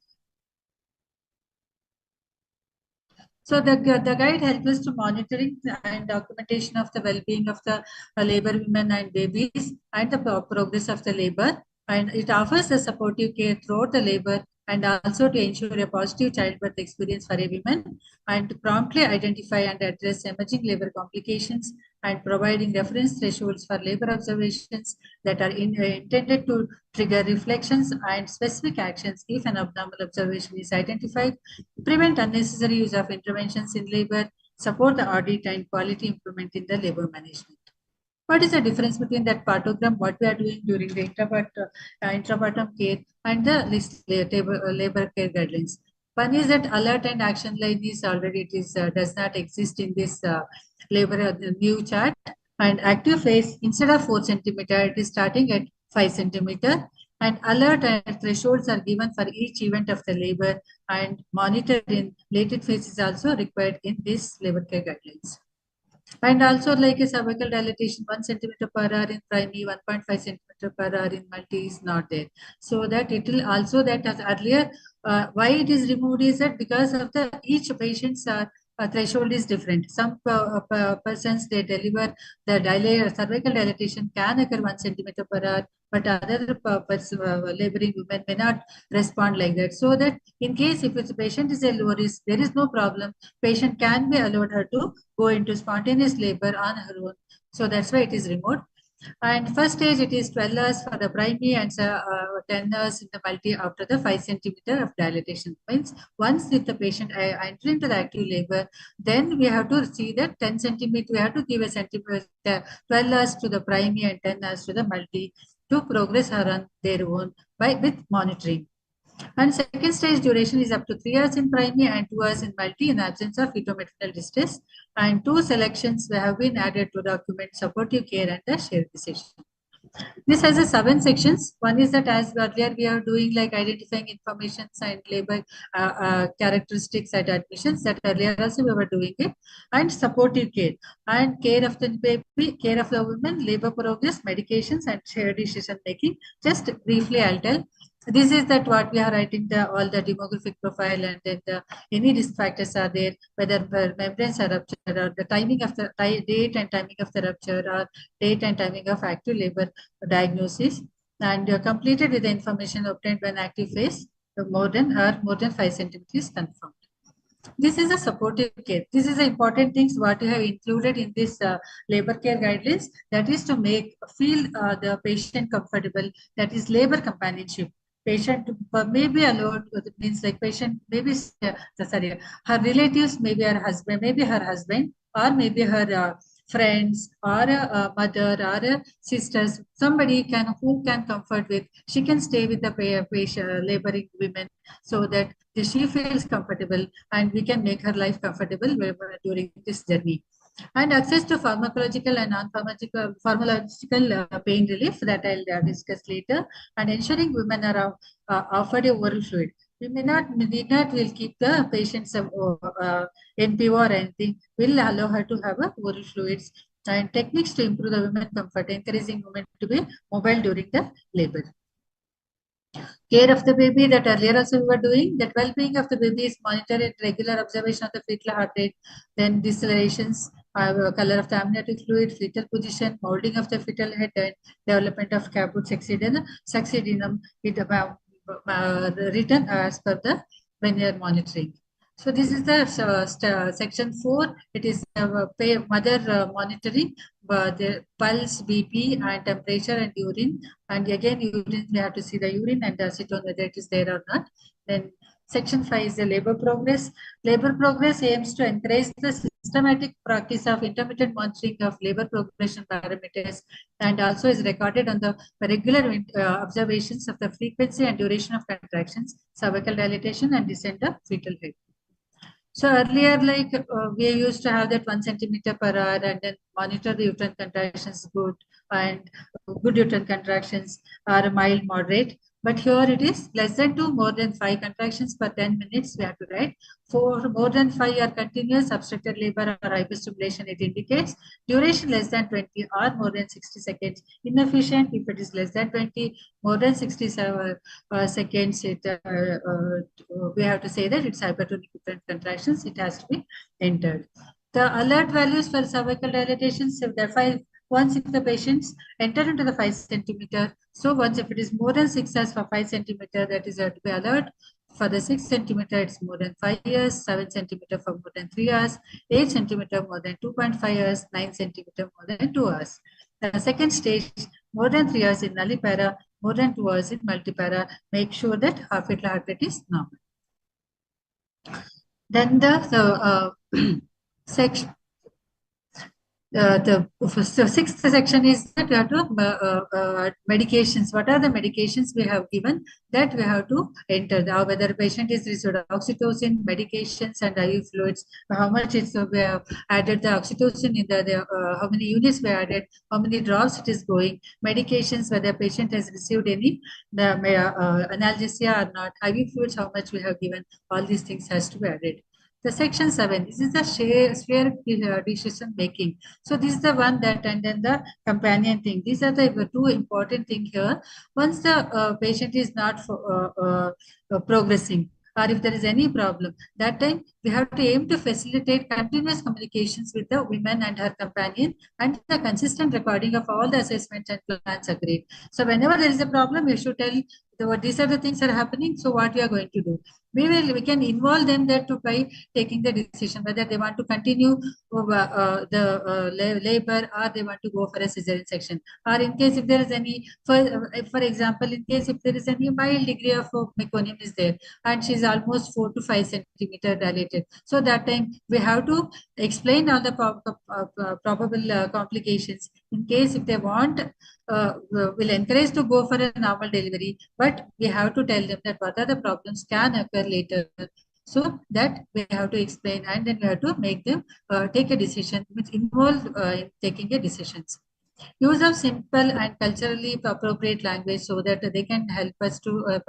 So the guide helps us to monitoring and documentation of the well-being of the labor women and babies and the progress of the labor. And it offers a supportive care throughout the labor and also to ensure a positive childbirth experience for a woman and to promptly identify and address emerging labor complications and providing reference thresholds for labor observations that are intended to trigger reflections and specific actions if an abnormal observation is identified, prevent unnecessary use of interventions in labor, support the audit and quality improvement in the labor management. What is the difference between that partogram, what we are doing during the intrapartum care and the labor care guidelines? One is that alert and action line is already does not exist in this labor new chart, and active phase instead of 4 centimeter, it is starting at 5 centimeter, and alert and thresholds are given for each event of the labor, and monitored in latent phase is also required in this labor care guidelines. And also like a cervical dilatation 1 centimeter per hour in primary, 1.5 centimeter per hour in multi is not there. So that it will also that as earlier, why it is removed is that because of the each patient's threshold is different. Some persons they deliver the cervical dilatation can occur 1 centimeter per hour, but other laboring women may not respond like that. So that in case if the patient is a low risk, there is no problem. Patient can be allowed her to go into spontaneous labor on her own. So that's why it is removed. And first stage, it is 12 hours for the primary and 10 hours in the multi after the 5 centimeter of dilatation. Means once if the patient enter into the active labor, then we have to see that 10 centimeter, we have to give a centimeter, 12 hours to the primary and 10 hours to the multi to progress her on their own with monitoring. And second stage duration is up to 3 hours in primary and 2 hours in multi in absence of fetal-maternal distress. And 2 selections have been added to document supportive care and the shared decision. This has a 7 sections. One is that as earlier we are doing like identifying information and labor characteristics at admissions, that earlier also we were doing it, and supportive care and care of the baby, care of the woman, labor progress, medications and shared decision making. Just briefly I'll tell. This is that what we are writing all the demographic profile, and then any risk factors are there, whether membranes are ruptured or the timing of the date and timing of the rupture or date and timing of active labor diagnosis, and completed with the information obtained when active phase more than 5 centimeters confirmed. This is a supportive care. This is the important things what you have included in this labor care guidelines. That is to feel the patient comfortable. That is labor companionship. Patient may be alone, means like patient maybe her relatives, maybe her husband, or maybe her friends or a mother or sisters, somebody who can comfort with. She can stay with the patient, laboring women, so that she feels comfortable and we can make her life comfortable during this journey. And access to pharmacological and non-pharmacological pain relief that I'll discuss later, and ensuring women are offered a oral fluid. We need not will keep the patients NPO or anything. Will allow her to have oral fluids, and techniques to improve the women comfort, encouraging women to be mobile during the labor. Care of the baby, that earlier also we were doing. That well-being of the baby is monitored, regular observation of the fetal heart rate, then decelerations, color of the amniotic fluid, fetal position, molding of the fetal head, and development of caput succeedinum written as per the when you are monitoring. So this is the section 4. It is mother monitoring the pulse, BP, and temperature and urine. And again, urine, we have to see the urine and the acetone whether it is there or not. Then section 5 is the labor progress. Labor progress aims to encourage the systematic practice of intermittent monitoring of labor progression parameters, and also is recorded on the regular observations of the frequency and duration of contractions, cervical dilatation, and descent of fetal head. So earlier, like we used to have that 1 centimeter per hour, and then monitor the uterine contractions good, and good uterine contractions are mild, moderate. But here it is less than 2, more than 5 contractions per 10 minutes. We have to write. For more than 5 are continuous obstructed labor or hyperstimulation, it indicates. Duration less than 20 or more than 60 seconds. Inefficient if it is less than 20, more than 67 seconds. We have to say that it's hypertonic contractions. It has to be entered. The alert values for cervical dilatations, once if the patients enter into the 5 centimeter. So once if it is more than 6 hours for 5 centimeter, that is to be alert. For the 6 centimeter, it's more than 5 years, 7 centimeter for more than 3 hours, 8 centimeter more than 2.5 hours, 9 centimeter more than 2 hours. The second stage, more than 3 hours in nullipara, more than 2 hours in multipara. Make sure that fetal heart rate is normal. Then the section. The sixth section is that we have to medications. What are the medications we have given that we have to enter? Whether patient is received oxytocin, medications, and IV fluids. How much is we have added the oxytocin in how many units we added, how many drops it is going. Medications, whether patient has received any analgesia or not. IV fluids, how much we have given. All these things has to be added. The section 7, this is the sphere decision making. So this is the one that, and then the companion thing. These are the 2 important things here. Once the patient is not progressing, or if there is any problem, that time we have to aim to facilitate continuous communications with the woman and her companion, and the consistent recording of all the assessments and plans agreed. So whenever there is a problem, you should tell these are the things that are happening. So what we are going to do? We can involve them there to by taking the decision whether they want to continue the labor or they want to go for a cesarean section. Or in case if there is any, for example, in case if there is any mild degree of meconium is there and she's almost 4 to 5 centimeter dilated. So that time we have to explain all the probable complications. In case if they want, will encourage to go for a normal delivery, but we have to tell them that what are the problems can occur later. So that we have to explain, and then we have to make them take a decision, which involve in taking a decisions. Use of simple and culturally appropriate language so that they can help us to,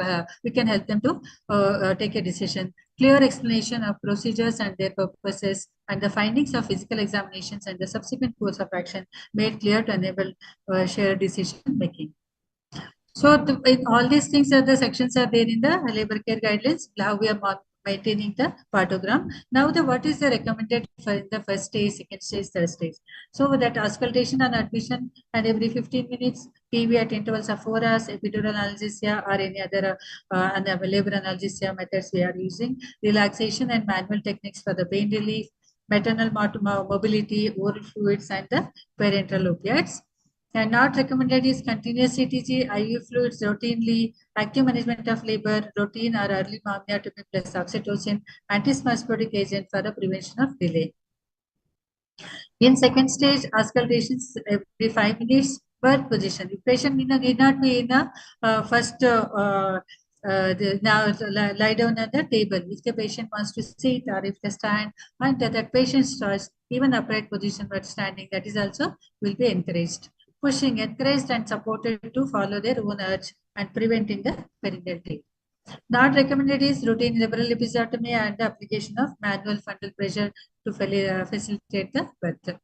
we can help them to take a decision. Clear explanation of procedures and their purposes and the findings of physical examinations and the subsequent course of action made clear to enable shared decision making. So in all these things are the sections are there in the labor care guidelines, how we are maintaining the partogram. Now what is the recommended for in the first stage, second stage, third stage? So that auscultation and admission and every 15 minutes, PV at intervals of 4 hours, epidural analgesia or any other labor analgesia methods we are using, relaxation and manual techniques for the pain relief, maternal mobility, oral fluids and the parenteral opiates. And not recommended is continuous CTG, IV fluids routinely, active management of labor, routine or early mammotomy plus oxytocin, antispasmodic agent for the prevention of delay. In second stage, auscultations every 5 minutes per position. The patient need not be in a first now lie down at the table. If the patient wants to sit or if they stand, and that patient's choice, even upright position but standing, that is also will be encouraged. Pushing, encouraged and supported to follow their own urge and preventing the perineal delay. Not recommended is routine liberal episiotomy and the application of manual fundal pressure to facilitate the birth.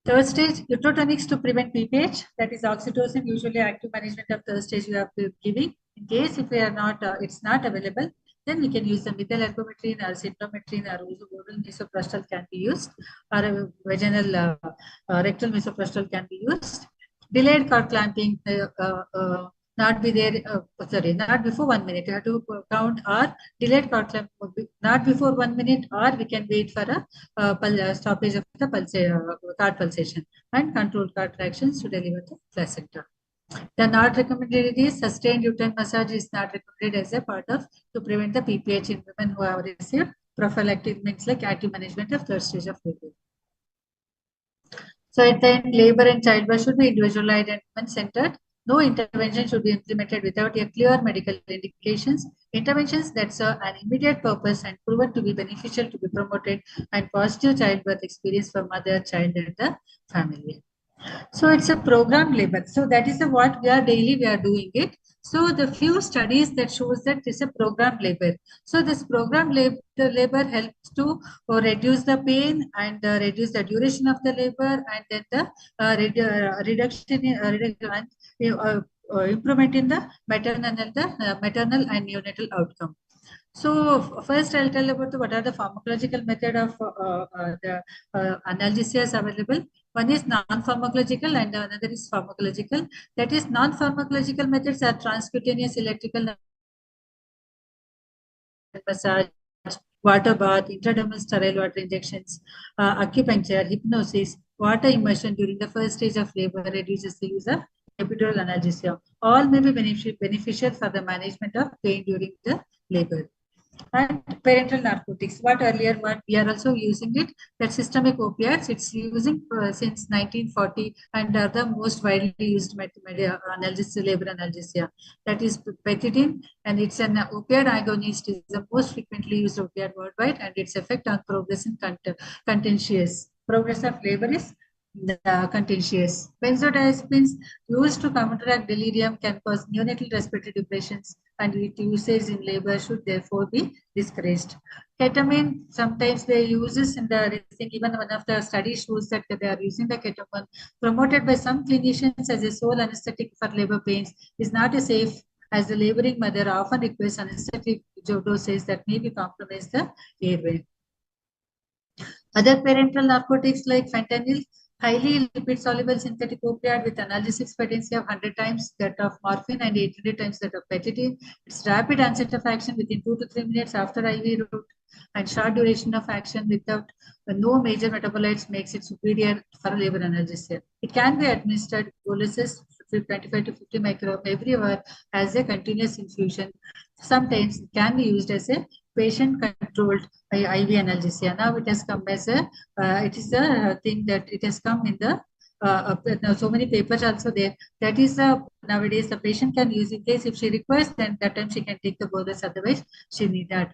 Third stage, uterotonics to prevent BPH, that is oxytocin, usually active management of third stage we are giving. In case if we are not, it's not available, then we can use the methyl ergometrine or symptometrine or oral misoprostol can be used, or a vaginal rectal misoprostol can be used. Delayed cord clamping, not be there, not before 1 minute. You have to count, or delayed cord clamp not before 1 minute, or we can wait for a stoppage of the cord pulsation and controlled contractions to deliver the placenta. The not recommended is sustained uterine massage is not recommended as a part of to prevent the PPH in women who have received prophylactic means like active management of third stage of labor. So at the end, labor and childbirth should be individualized and women-centered. No intervention should be implemented without a clear medical indications. Interventions that serve an immediate purpose and proven to be beneficial to be promoted, and positive childbirth experience for mother, child, and the family. So it's a program labor. So that is what we are doing it. So the few studies that shows that it's a program labor. So this program labor helps to reduce the pain and reduce the duration of the labor, and then the reduction in improvement in the maternal and neonatal outcome. So first I'll tell about what are the pharmacological method of the analgesias available. One is non-pharmacological and another is pharmacological. That is, non-pharmacological methods are transcutaneous electrical massage, water bath, intradermal sterile water injections, acupuncture, hypnosis, water immersion during the first stage of labor reduces the use of epidural analgesia. All may be beneficial for the management of pain during the labor. And parenteral narcotics, what we are also using it, that systemic opiates, it's using since 1940 and are the most widely used analgesia, labor analgesia. That is pethidine, and it's an opioid agonist, is the most frequently used opiate worldwide, and its effect on progress in contentious. Progress of labor is contentious. Benzodiazepines used to counteract delirium can cause neonatal respiratory depressions, and its usage in labor should therefore be discouraged. Ketamine, sometimes they use this in the, even one of the studies shows that they are using the ketamine, promoted by some clinicians as a sole anesthetic for labor pains, is not as safe, as the laboring mother often requires anesthetic doses that may be compromise the airway. Other parenteral narcotics like fentanyl highly lipid-soluble synthetic opioid with analgesic potency of 100 times that of morphine and 800 times that of petitine. Its rapid onset of action within 2 to 3 minutes after IV route and short duration of action without no major metabolites makes it superior for labor analgesia. It can be administered boluses 25 to 50 microgram every hour as a continuous infusion. Sometimes it can be used as a patient-controlled IV analgesia. Now it has come as a, it is a thing that it has come in the, now so many papers also there. That is nowadays the patient can use in case if she requires, then that time she can take the bolus, otherwise she need that.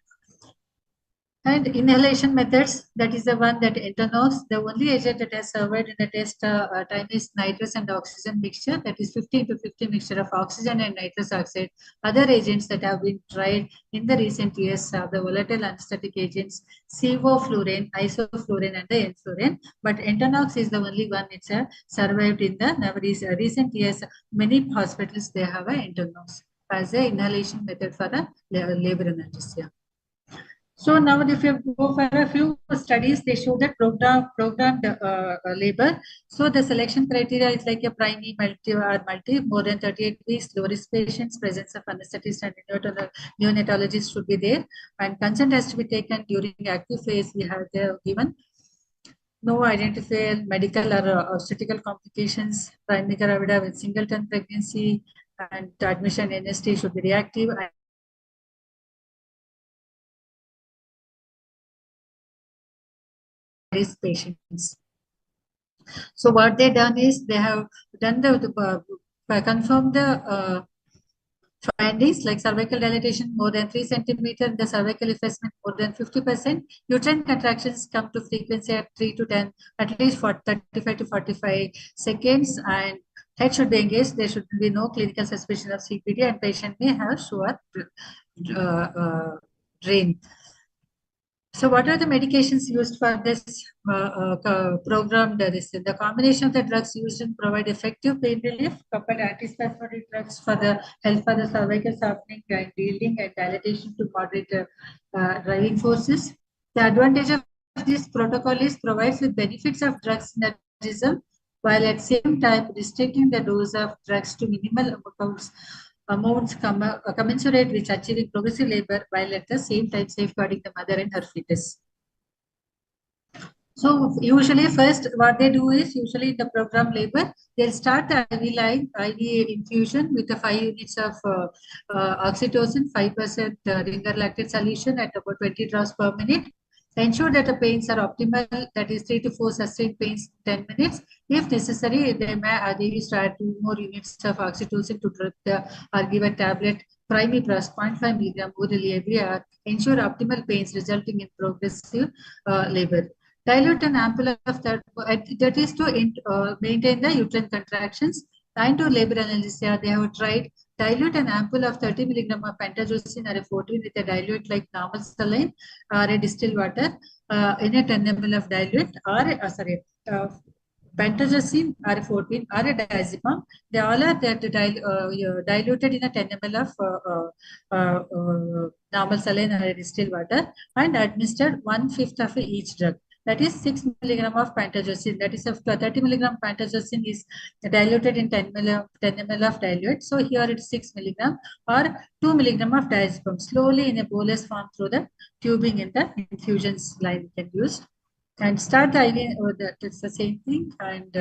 And inhalation methods, that is the one that Entonox, the only agent that has survived in the test time is nitrous and oxygen mixture, that is 50 to 50 mixture of oxygen and nitrous oxide. Other agents that have been tried in the recent years are the volatile anesthetic agents, sevoflurane, isoflurane, and the enflurane. But Entonox is the only one it's survived in the nowadays recent years. Many hospitals, they have a Entonox as a inhalation method for the labor analgesia. So now if you go for a few studies, they show that programmed labor. So the selection criteria is like a primary, multi, more than 38 weeks, low risk patients, presence of anesthetist and neonatologist should be there. And consent has to be taken during active phase. We have there given no identifiable medical or obstetrical complications, primary gravida with singleton pregnancy, and admission NST should be reactive. Patients. So what they done is they have done confirmed the findings like cervical dilatation more than 3 centimeters, the cervical effacement more than 50%, uterine contractions come to frequency at 3 to 10, at least for 35 to 45 seconds, and head should be engaged. There should be no clinical suspicion of CPD, and patient may have sure drain. So what are the medications used for this program? The combination of the drugs used and provide effective pain relief, coupled antispasmodic drugs for the help for the cervical softening and yielding and dilatation to moderate driving forces. The advantage of this protocol is provides with benefits of drug synergism, while at the same time restricting the dose of drugs to minimal amounts commensurate with achieving progressive labor, while at the same time safeguarding the mother and her fetus. So usually first what they do is usually in the program labor, they'll start the IV line, IV infusion with the 5 units of oxytocin, 5% ringer lactate solution at about 20 drops per minute. Ensure that the pains are optimal, that is 3 to 4 sustained pains 10 minutes. If necessary, they may add 2 more units of oxytocin to drip or give a tablet primipras 0.5 milligram orally every hour. Ensure optimal pains resulting in progressive labor. Dilute an ampoule of that is to maintain the uterine contractions. And to labor analgesia, they have tried dilute an ampoule of 30 milligram of pentazocine or a 14 with a dilute like normal saline or a distilled water in a 10 ml of dilute or pentazocine or a 14 or a diazepam. They all are diluted in a 10 ml of normal saline or a distilled water and administered 1/5 of each drug. That is 6 milligram of pentazocine. That is 30 milligram pentazocine is diluted in 10 ml of dilute. So here it's 6 milligram or 2 milligram of diazepam. Slowly in a bolus form through the tubing in the infusions line we can use. And start the IV, that's the same thing. And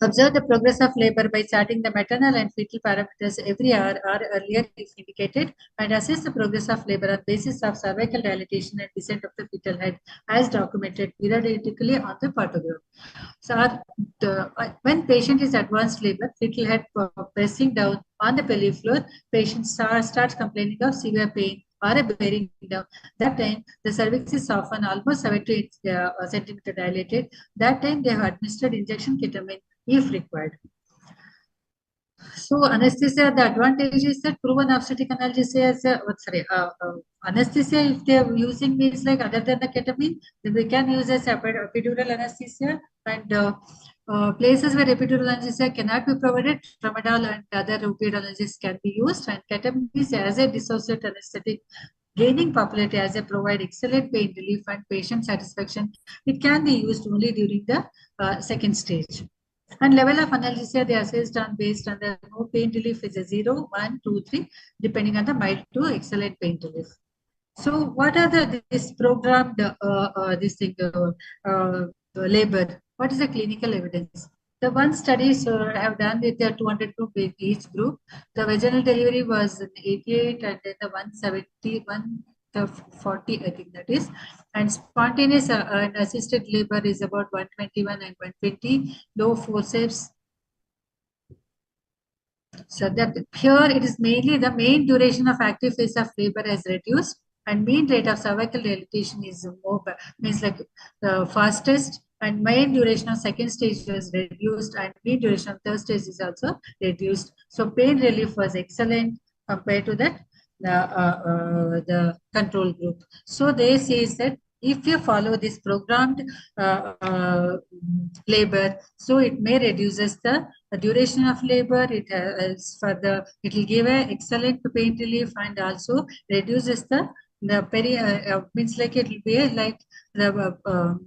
observe the progress of labor by charting the maternal and fetal parameters every hour or earlier if indicated, and assess the progress of labor on basis of cervical dilatation and descent of the fetal head as documented periodically on the photogram. So when patient is advanced labor, fetal head pressing down on the pelvic floor, patient starts complaining of severe pain or a bearing down. That time, the cervix is often almost 7 to 8 centimeter dilated. That time, they have administered injection ketamine if required. So anesthesia, the advantage is that proven obstetric analgesia is anesthesia. If they are using means like other than the ketamine, then we can use as epidural anesthesia, and places where epidural anesthesia cannot be provided, tramadol and other opioid analgesics can be used, and ketamine is as a dissociative anesthetic gaining popularity as they provide excellent pain relief and patient satisfaction. It can be used only during the second stage. And level of analgesia, they assessed on based on the no pain relief is a 0, 1, 2, 3, depending on the mild to excellent pain relief. So what are this programmed labor? What is the clinical evidence? The one studies have done with the 200 group in each group. The vaginal delivery was 88 and then the 170, 140, I think that is. And spontaneous and assisted labor is about 121 and 120. Low forceps. So that here it is mainly the main duration of active phase of labor has reduced and mean rate of cervical dilatation is more, means like the fastest, and main duration of second stage was reduced and mean duration of third stage is also reduced. So pain relief was excellent compared to that the control group. So they say that if you follow this programmed labor, so it may reduces the duration of labor. It it will give an excellent pain relief and also reduces the means like it will be like the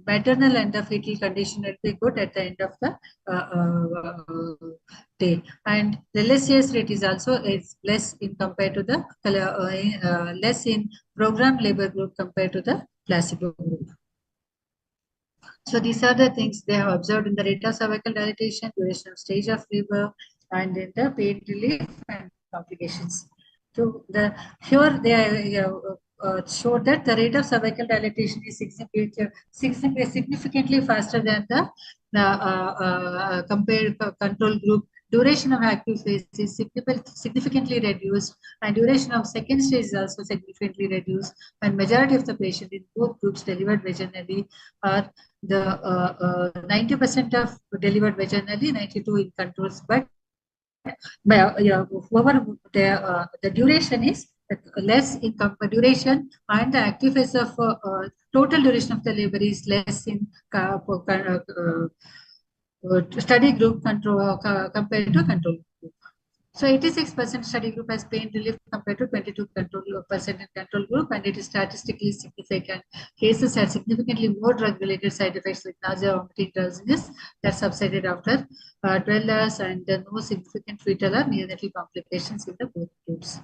maternal and the fetal condition will be good at the end of the day. And the LSAS rate is also less in compared to the less in program labor group compared to the placebo group. So these are the things they have observed in the rate of cervical dilatation, duration of stage of labor, and in the pain relief and complications. So here they showed that the rate of cervical dilatation is significantly faster than the compared control group. Duration of active phase is significantly reduced, and duration of second stage is also significantly reduced. And majority of the patients in both groups delivered vaginally are the 90% of delivered vaginally, 92 in controls. But whoever the duration is less in duration, and the active phase of total duration of the labor is less in study group control compared to control group. So 86% study group has pain relief compared to 22% in control group, and it is statistically significant. Cases had significantly more drug-related side effects like nausea, vomiting, drowsiness that subsided after 12 hours, and no significant fetal or neonatal complications in the both groups.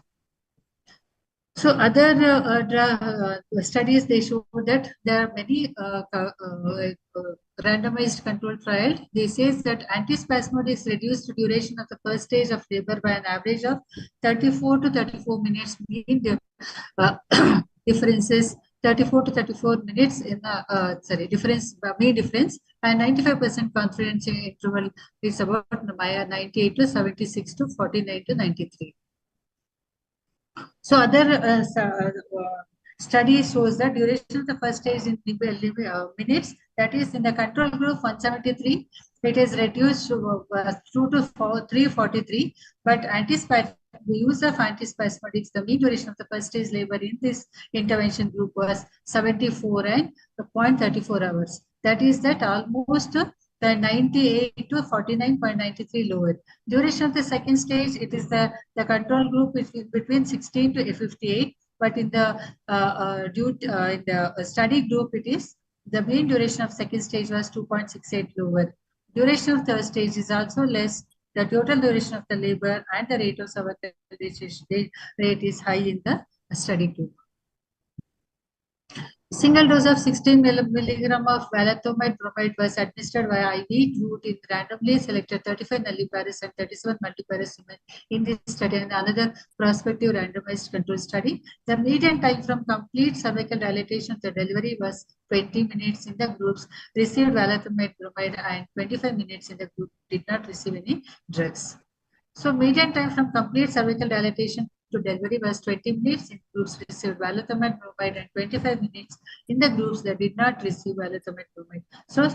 So other studies, they show that there are many randomized control trial. They say that antispasmodics reduced duration of the first stage of labor by an average of 34 to 34 minutes. Mean differences 34 to 34 minutes in mean difference, and 95% confidence interval is about 98 to 76 to 49 to 93. So other study shows that duration of the first stage in minutes, that is in the control group 173, it is reduced to 2 to 343, but the use of antispasmodics, the mean duration of the first stage labor in this intervention group was 74 and 0.34 hours. That is that almost the 98 to 49.93 lower. Duration of the second stage, it is the control group is between 16 to 58, but in the in the study group, it is the mean duration of second stage was 2.68 lower. Duration of third stage is also less. The total duration of the labor and the rate of cervical rate is high in the study group. Single dose of 16 milligram of valatomide bromide was administered via IV route in randomly selected 35 nulliparous and 37 multiparous women in this study, and another prospective randomized control study. The median time from complete cervical dilatation to delivery was 20 minutes in the groups received valatomide bromide, and 25 minutes in the group did not receive any drugs. So median time from complete cervical dilatation to delivery was 20 minutes in groups received valatomide bromide, and 25 minutes in the groups that did not receive valatomide bromide. So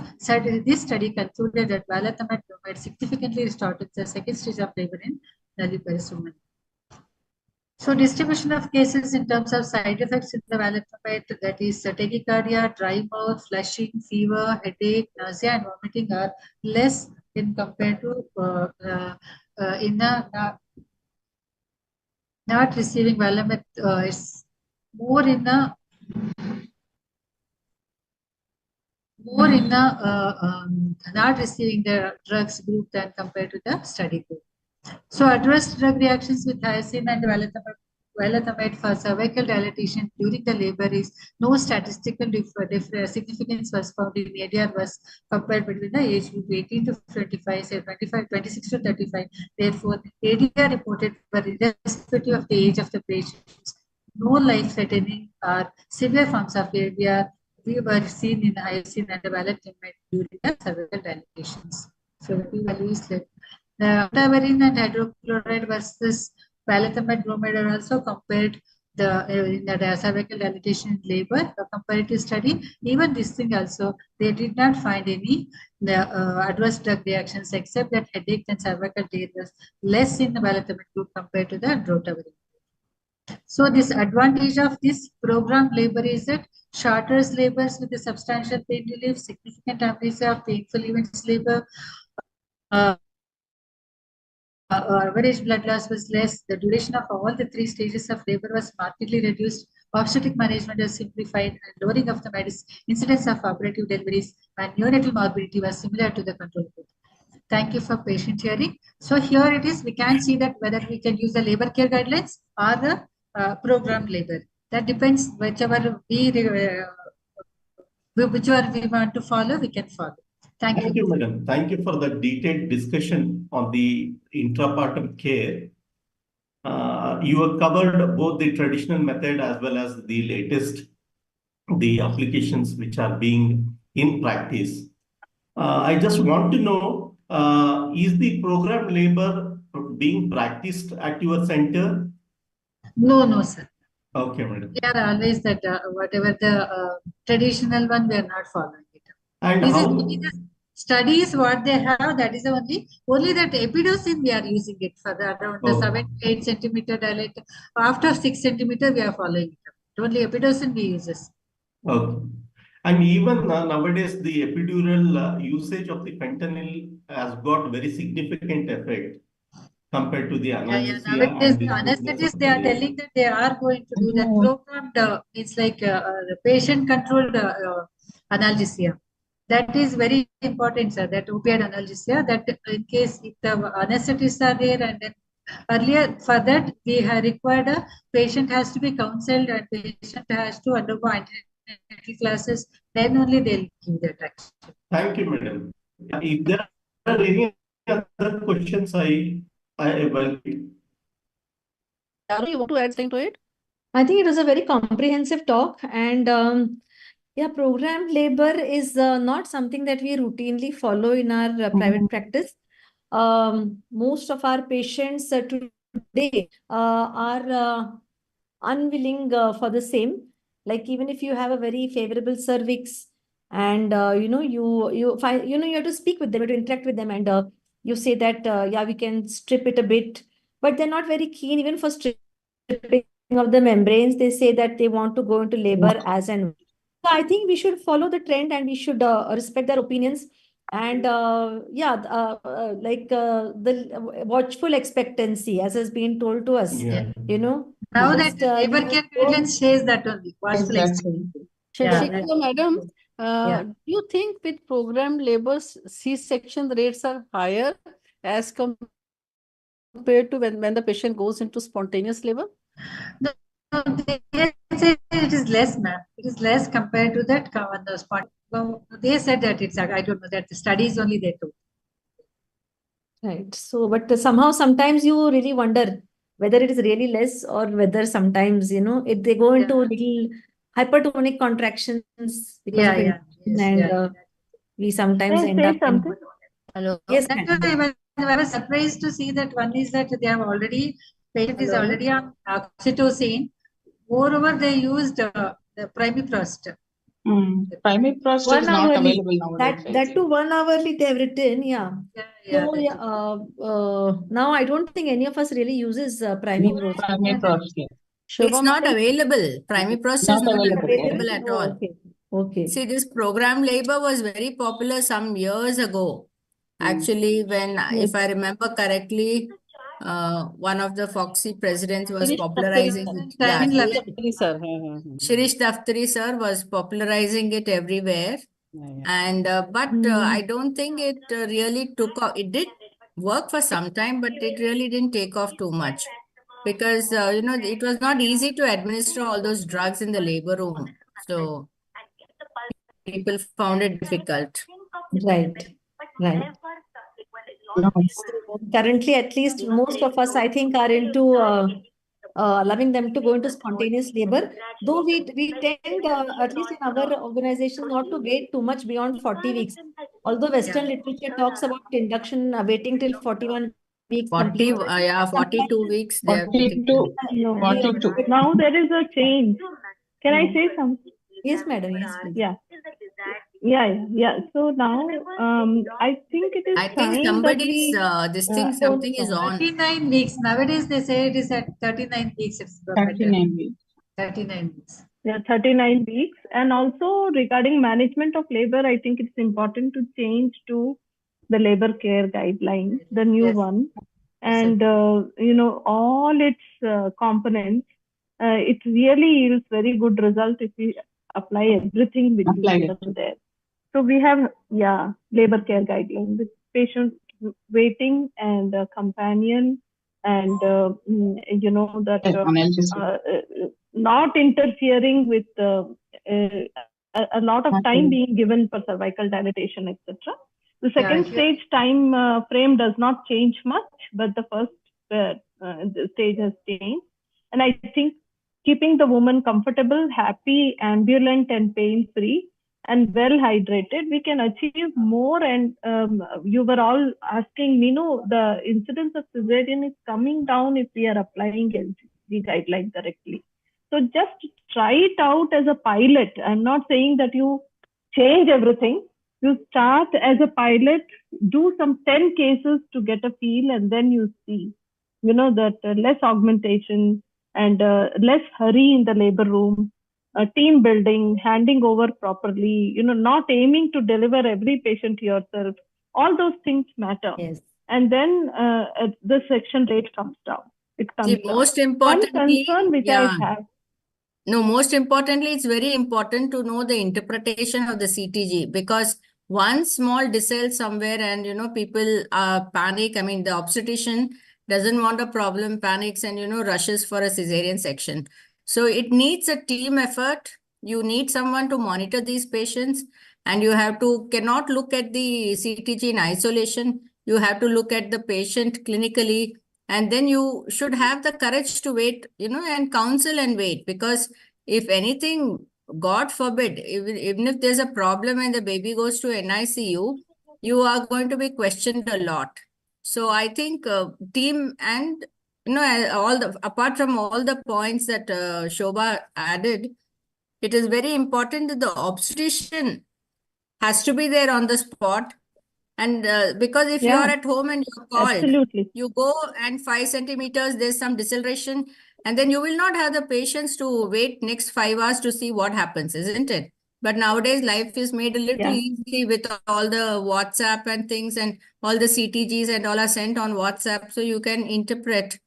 this study concluded that valatomide bromide significantly restored the second stage of labor in nulliparous women. So distribution of cases in terms of side effects in the valatomide, that is tachycardia, dry mouth, flushing, fever, headache, nausea, and vomiting are less in compared to in the not receiving valatomide. more in a not receiving the drugs group than compared to the study group. So adverse drug reactions with hyoscine and valatamide for cervical dilatation during the labor is no statistical significance was found in ADR was compared between the age group 18 to 25, say 26 to 35. Therefore, ADR reported were irrespective of the age of the patients. No life-threatening or severe forms of ADR we were seen in hyoscine and valatamide during the cervical dilatations. So the p-value is less. The octaverine and hydrochloride versus valatamide bromide are also compared in the cervical dilatation labor, a comparative study. Even this thing also, they did not find any adverse drug reactions except that headache and cervical pain was less in the valatamide group compared to the drotaverine. So this advantage of this program labor is that shorter labors with a substantial pain relief, significant amnesia of painful events labor, average blood loss was less. The duration of all the 3 stages of labor was markedly reduced. Obstetric management was simplified, and lowering of the incidence of operative deliveries and neonatal morbidity was similar to the control group. Thank you for patient hearing. So here it is. We can see that whether we can use the labor care guidelines or the program labor. That depends whichever we want to follow, we can follow. Thank Thank you. you, madam. Thank you for the detailed discussion on the intrapartum care. You have covered both the traditional method as well as the latest, the applications which are being in practice. I just want to know, is the program labor being practiced at your center? No, sir. Okay, madam. We are always that whatever the traditional one, we are not following it. And This is how? only the studies what they have. That is only that epidocin we are using it for the around the 7 to 8 centimeter dilate. After 6 centimeter, we are following it. Only epidocin we uses. Okay. And even nowadays, the epidural usage of the fentanyl has got very significant effect compared to the analgesia. Nowadays, and the the anesthetists, they are telling that they are going to do that programmed, it's like the patient-controlled analgesia. That is very important, sir, that opioid analgesia, that in case if the anesthetists are there, and then earlier for that, we have required a patient has to be counseled and patient has to undergo antenatal classes, then only they'll give that action. Thank you, madam. If there are any other questions, I welcome. Charu, you want to add something to it? I think it was a very comprehensive talk, and yeah, programmed labor is not something that we routinely follow in our private practice. Most of our patients today are unwilling for the same. Like even if you have a very favorable cervix, and you find you have to speak with them, you have to interact with them, and you say that yeah, we can strip it a bit, but they're not very keen even for stripping of the membranes. They say that they want to go into labor as and. So I think we should follow the trend and we should respect their opinions. And the watchful expectancy, as has been told to us, Yeah. Now that labor care guidelines says that only. Watchful expectancy. Shashika, madam, Yeah. do you think with programmed labors, C-section rates are higher as compared to when the patient goes into spontaneous labor? No, they say it is less, ma'am. It is less compared to that on the spot. Well, they said that it's, I don't know, that the studies only they took. Right. So, but somehow, sometimes you really wonder whether it is really less or whether sometimes, if they go into little hypertonic contractions because of Yes, and yeah. we sometimes Can I end say up in. something? Hello. Yes, That's ma'am. why I was surprised to see that one is that they have already, patient is already on oxytocin. Moreover, they used the primiprost. Primiprost is 1 not hourly. available nowadays. That too 1 hourly they have written, yeah. So now I don't think any of us really uses primiprost. Primiprost, yeah. It's not available. Primiprost is not available at all. Okay. Okay. See, this program labor was very popular some years ago. Actually, when, if I remember correctly, one of the Foxy presidents was Shirish popularizing Daftari it. sir. Yeah, Daftari sir. Shirish Daftari sir was popularizing it everywhere. Yeah. And but I don't think it really took off. It did work for some time, but it really didn't take off too much because you know, it was not easy to administer all those drugs in the labor room. So people found it difficult. Right, right. So currently, at least most of us, I think, are into allowing them to go into spontaneous labor. Though we tend, at least in our organization, not to wait too much beyond 40 weeks. Although Western literature talks about induction waiting till 41 weeks 40, complete. yeah, 42 weeks. They have 42. No. 42. Now there is a change. Can I say something? Yes, madam. Yes, please. Yeah. So now, I think it is I think time that somebody's we, this thing, so, something is on. 39 weeks. Nowadays, they say it is at 39 weeks. It's better. 39 weeks. 39 weeks. Yeah, 39 weeks. And also regarding management of labor, I think it's important to change to the labor care guidelines, the new Yes. one. And, you know, all its components, it really yields very good result if we apply everything which Apply is it. written there. So we have, labor care guidelines with patient waiting and companion and, you know, that Analgesic. not interfering with a lot of time being given for cervical dilatation, etc. The second stage time frame does not change much, but the first the stage has changed. And I think keeping the woman comfortable, happy, ambulant, and pain-free, and well hydrated, we can achieve more. And you were all asking me, no, the incidence of cesarean is coming down if we are applying LGC guidelines directly. So just try it out as a pilot. I'm not saying that you change everything. You start as a pilot, do some 10 cases to get a feel, and then you see, you know, that less augmentation and less hurry in the labor room, team building, handing over properly, you know, not aiming to deliver every patient yourself. All those things matter. Yes. And then the section rate comes down. It comes See, down. most One importantly, concern which I have. No, most importantly, it's very important to know the interpretation of the CTG, because one small decel somewhere and, you know, people panic. I mean, the obstetrician doesn't want a problem, panics and, you know, rushes for a cesarean section. So it needs a team effort. You need someone to monitor these patients, and you cannot look at the CTG in isolation. You have to look at the patient clinically. And then you should have the courage to wait, you know, and counsel and wait, because if anything, God forbid, even if there's a problem and the baby goes to NICU, you are going to be questioned a lot. So I think team and, you know, apart from all the points that Shobha added, it is very important that the obstetrician has to be there on the spot. And because if you are at home and you're called, Absolutely. you go and 5 centimeters, there's some deceleration, and then you will not have the patience to wait next 5 hours to see what happens, isn't it? But nowadays, life is made a little easy with all the WhatsApp and things, and all the CTGs and all are sent on WhatsApp, so you can interpret.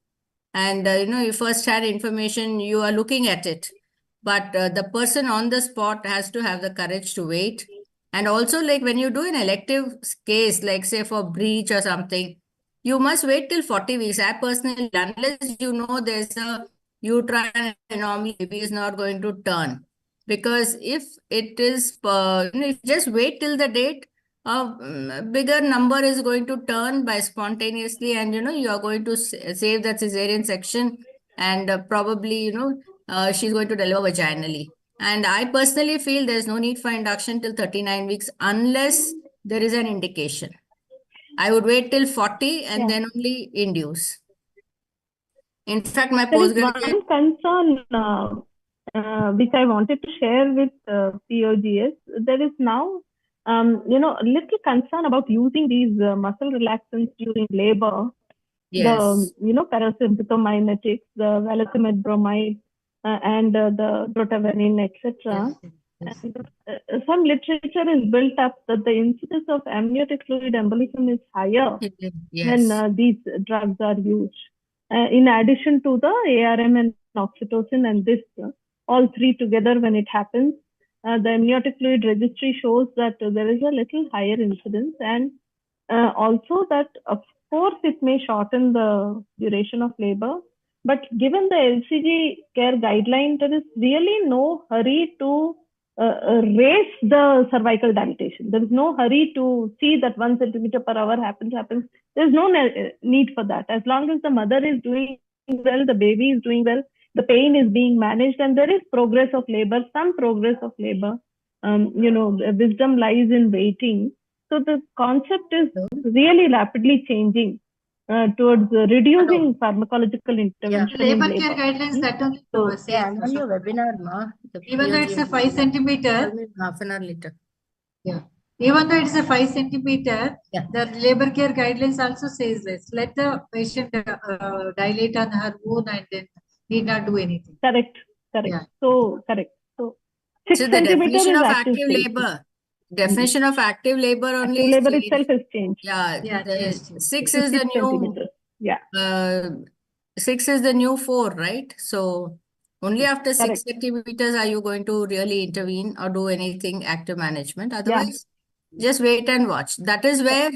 And, you know, you first had information, you are looking at it. But the person on the spot has to have the courage to wait. And also, like when you do an elective case, like say for breech or something, you must wait till 40 weeks. I personally, unless you know there's a uterine anomaly, baby is not going to turn. Because if it is, you know, if you just wait till the date, a bigger number is going to turn by spontaneously, and, you know, you are going to save that cesarean section, and probably, you know, she's going to deliver vaginally. And I personally feel there's no need for induction till 39 weeks unless there is an indication. I would wait till 40 and then only induce. In fact, my There is postgraduate... one concern which I wanted to share with POGS. There is now, you know, a little concern about using these muscle relaxants during labor. Yes. The, you know, parasympathomimetics, the velocimid bromide, and the rotavenin, etc. And, some literature is built up that the incidence of amniotic fluid embolism is higher Yes. when these drugs are used. In addition to the ARM and oxytocin and this, all three together when it happens, the amniotic fluid registry shows that there is a little higher incidence, and also that of course it may shorten the duration of labor, but given the LCG care guideline, there is really no hurry to raise the cervical dilatation. There is no hurry to see that 1 centimeter per hour happens. There's no need for that. As long as the mother is doing well, the baby is doing well, the pain is being managed, and there is progress of labor, some progress of labor. Wisdom lies in waiting. So the concept is really rapidly changing towards reducing pharmacological intervention in Labor care labor. guidelines that only says. Yeah, I'm on your webinar, ma. Even though it's a 5 centimeter. Half an hour later. Yeah. Even though it's a 5 centimeter, Yeah. the labor care guidelines also says this. Let the patient dilate on her own and then need not do anything. Correct. Yeah. So correct. So 6 So the centimeter definition is of active active stage. labor. Definition of active labor only Active is labor changed. itself has changed. Yeah, Yeah, the yes, 6 to is the 6 new centimeters. Yeah. 6 is the new 4, right? So only after 6 Correct. centimeters are you going to really intervene or do anything active management. Otherwise, just wait and watch. That is where,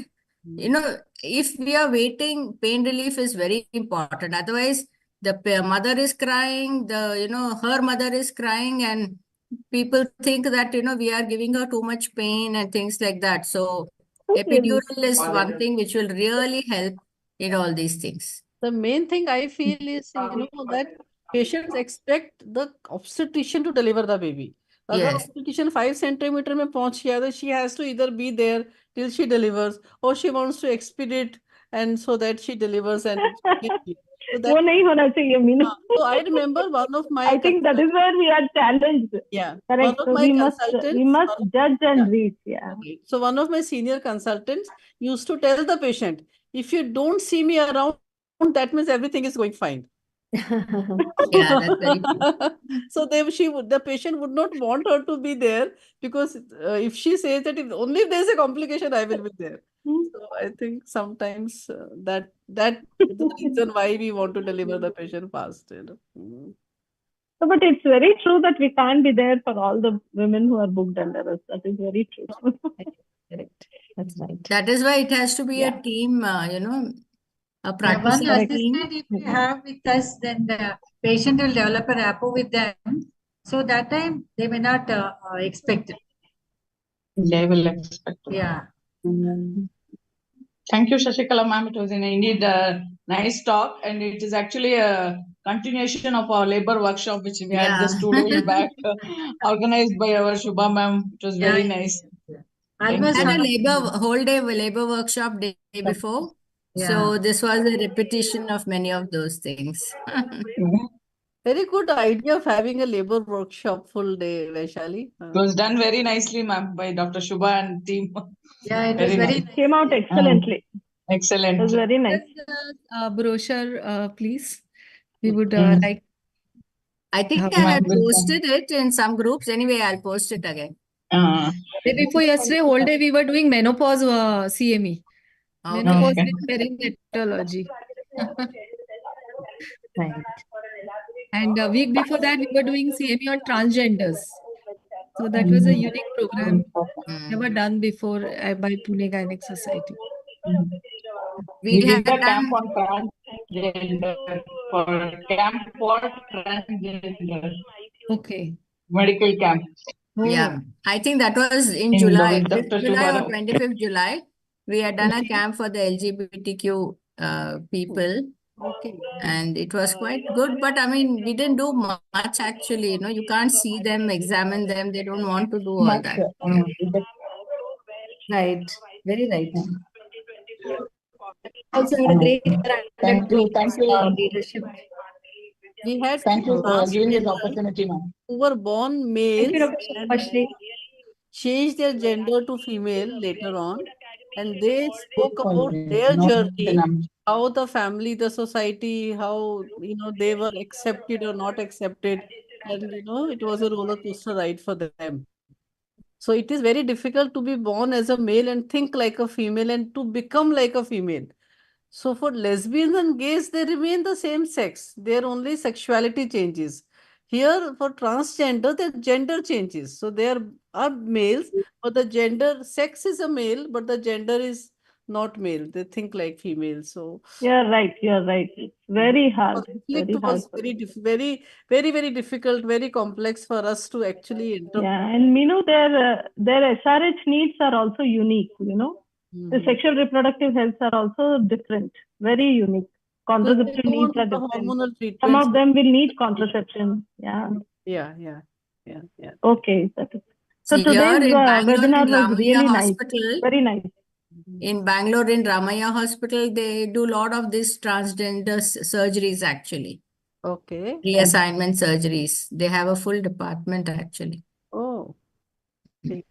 if we are waiting, pain relief is very important. Otherwise, the mother is crying, her mother is crying, and people think that, we are giving her too much pain and things like that. So epidural is one thing which will really help in all these things. The main thing I feel is, that patients expect the obstetrician to deliver the baby. अगर Yes. obstetrician 5 centimeter में पहुंच गया, तो she has to either be there till she delivers, or she wants to expedite and so that she delivers and so वो नहीं होना चाहिए, Meenu. So I remember one of my I think that is where we are challenged. Yeah. Correct. One of So my we must consultants, judge and reach. Yeah. okay. So one of my senior consultants used to tell the patient, if you don't see me around, that means everything is going fine. Yeah, that's very true. So the patient would not want her to be there, because if she says that only if there is a complication, I will be there. So I think sometimes that is the reason why we want to deliver the patient fast. So, but it's very true that we can't be there for all the women who are booked under us. That is very true. Correct. That's right. That is why it has to be a team, a practicing One team. assistant, if we have with us, then the patient will develop a rapport with them. So that time they may not expect it. They will expect. Yeah. Thank you, Shashikala ma'am. It was indeed a nice talk, and it is actually a continuation of our labor workshop, which we had just 2 days back, organized by our Shubha ma'am. It was very nice. Almost Had a whole day labor workshop day before. Yeah. So this was a repetition of many of those things. Very good idea of having a labor workshop full day, Vaishali. It was done very nicely, ma'am, by Dr. Shubha and team. Yeah, it was very nice. nice. Came out excellently. Excellent. It was very nice. Brochure, please. We would like. I think I had posted it in some groups. Anyway, I'll post it again. Day before yesterday, whole day we were doing menopause CME. Okay. Menopause with perinatology. Right. And a week before that, we were doing CME on transgenders. So that was a unique program never done before by Pune Gynec Society. We did a camp on transgender for transgender. Okay. Medical camp. Yeah, I think that was in In July, Dr. 5th July or Shubhara. 25th July. We had done a camp for the LGBTQ people. Okay. And it was quite good, but I mean, we didn't do much actually. You can't see them, examine them. They don't want to do all that. Right. Very right. Also had a great Thank you. leadership. We had Thank you for last giving this year opportunity, ma'am. who were born Thank males you, Dr. and Shubhashri. changed their gender to female later on, and they spoke about their journey, how the family, the society, how they were accepted or not accepted, and it was a roller coaster ride for them. So it is very difficult to be born as a male and think like a female and to become like a female. So for lesbians and gays, they remain the same sex. Their only sexuality changes. Here for transgender, their gender changes. So they are males, but the gender, sex is a male, but the gender is not male. They think like female. So You're right. You're right. It's very hard. conflict Very hard was for very, very difficult, very complex for us to actually interpret. Yeah, and Meenu, their SRH needs are also unique, you know. The sexual reproductive healths are also different, very unique. Because they Contraceptive don't needs want are the different. hormonal Some treatments. of them will need contraception. Yeah. Yeah. Okay. So Here today's in Bangalore, webinar in was Ramaiah really nice. Hospital, Very nice. in Bangalore, in Ramaiah Hospital, they do a lot of these transgender surgeries actually. Okay. Reassignment surgeries. They have a full department actually. Oh. Okay.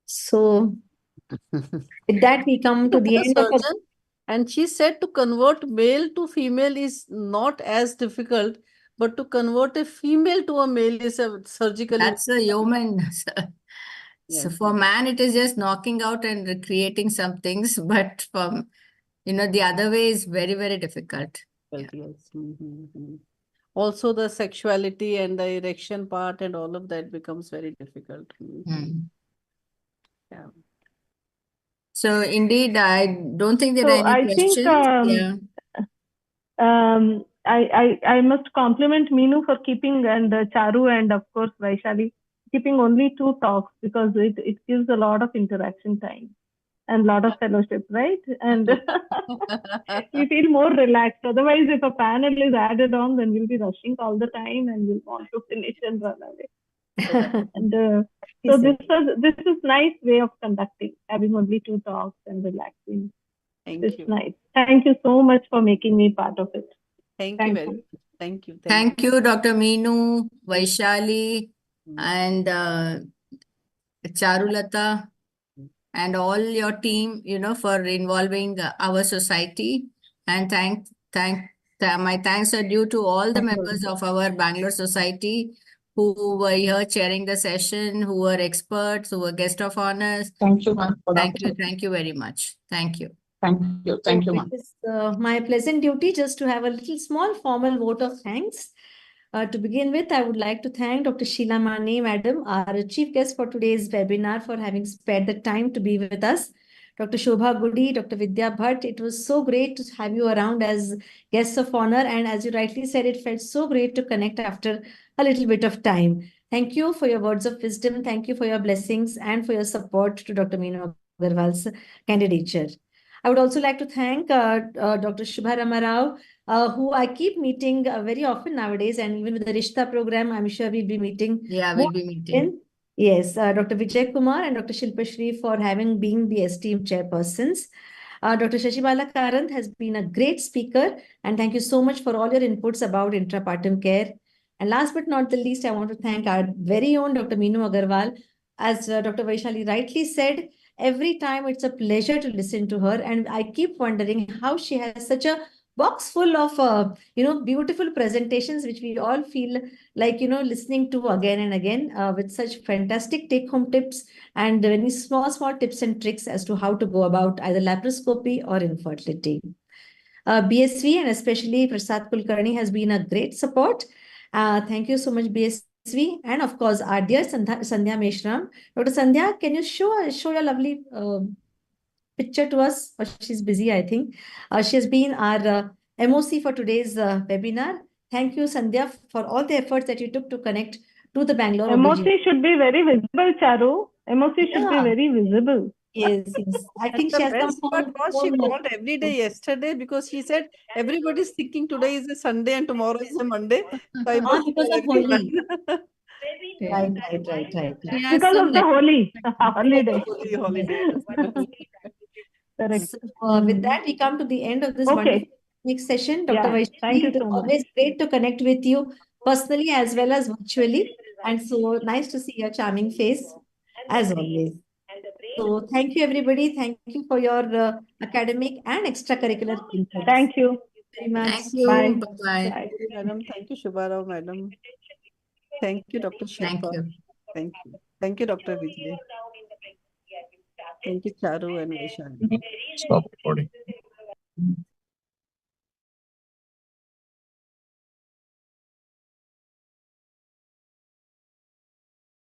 So with that, we come to the A end of our surgeon, and she said to convert male to female is not as difficult, but to convert a female to a male is a surgically. That's a human. So Yeah. for man, it is just knocking out and creating some things, but for the other way is very, very difficult. Yes. Also, the sexuality and the erection part and all of that becomes very difficult. Yeah. So indeed, I don't think there So are any I think questions. I must compliment Meenu for keeping, and Charu, and of course Vaishali, keeping only 2 talks, because it gives a lot of interaction time and a lot of fellowship, right? And we feel more relaxed. Otherwise, if a panel is added on, then we'll be rushing all the time and we'll want to finish and run away. And so this is nice way of conducting, having only 2 talks and relaxing. Thank you. Nice. Thank you so much for making me part of it. Thank you very much. Thank you. Thank you, Dr. Meenu, Vaishali, and Charulata, and all your team, for involving our society. And my thanks are due to all the members of our Bangalore Society who were here chairing the session, who were experts, who were guest of honors. Thank you, ma'am. Thank you very much. Thank you. Thank you, ma'am. It is my pleasant duty just to have a little small formal vote of thanks. To begin with, I would like to thank Dr. Sheila Mane, Madam, our chief guest for today's webinar, for having spared the time to be with us. Dr. Shobha Goody, Dr. Vidya Bhatt, it was so great to have you around as guests of honor. And as you rightly said, it felt so great to connect after a little bit of time. Thank you for your words of wisdom. Thank you for your blessings and for your support to Dr. Meenu Agarwal's candidature. I would also like to thank Dr. Shubha Ramarao, who I keep meeting very often nowadays, and even with the Rishta program, I'm sure we'll be meeting. Yeah, we'll be meeting. Yes, Dr. Vijay Kumar and Dr. Shilpa Shri for being the esteemed chairpersons. Dr. Shashibala Karanth has been a great speaker, and thank you so much for all your inputs about intrapartum care. And last but not the least, I want to thank our very own Dr. Meenu Agarwal. As Dr. Vaishali rightly said, every time it's a pleasure to listen to her, and I keep wondering how she has such a box full of beautiful presentations, which we all feel like listening to again and again, with such fantastic take-home tips and very small tips and tricks as to how to go about either laparoscopy or infertility. BSV and especially Prasad Kulkarni has been a great support. Thank you so much, BSV, and of course our dear Sandhya Meshram. Dr. Sandhya, can you show your lovely picture to us? Or she's busy, I think. She has been our MOC for today's webinar. Thank you, Sandhya, for all the efforts that you took to connect to the Bangalore. MOC should be very visible, Charu. MOC should be very visible. Yes. I think she has best part was she called every day yesterday, because she said everybody's thinking today is a Sunday and tomorrow is a Monday. So I because of Holi. Right. Because of the Holi holiday. Correct. So, with that, we come to the end of this wonderful session. Dr. Vaishali, it is always great to connect with you personally as well as virtually. And so nice to see your charming face, as always. So thank you, everybody. Thank you for your academic and extracurricular insights. Thank you very much. Thank you. Bye. Bye-bye. Thank you, madam. Thank you, Shubha Rao, madam. Thank you, Dr. Shilpa. Thank you. Thank you. Thank you, Dr. Vijay. Thank you, Charu and Vaishali. Stop recording.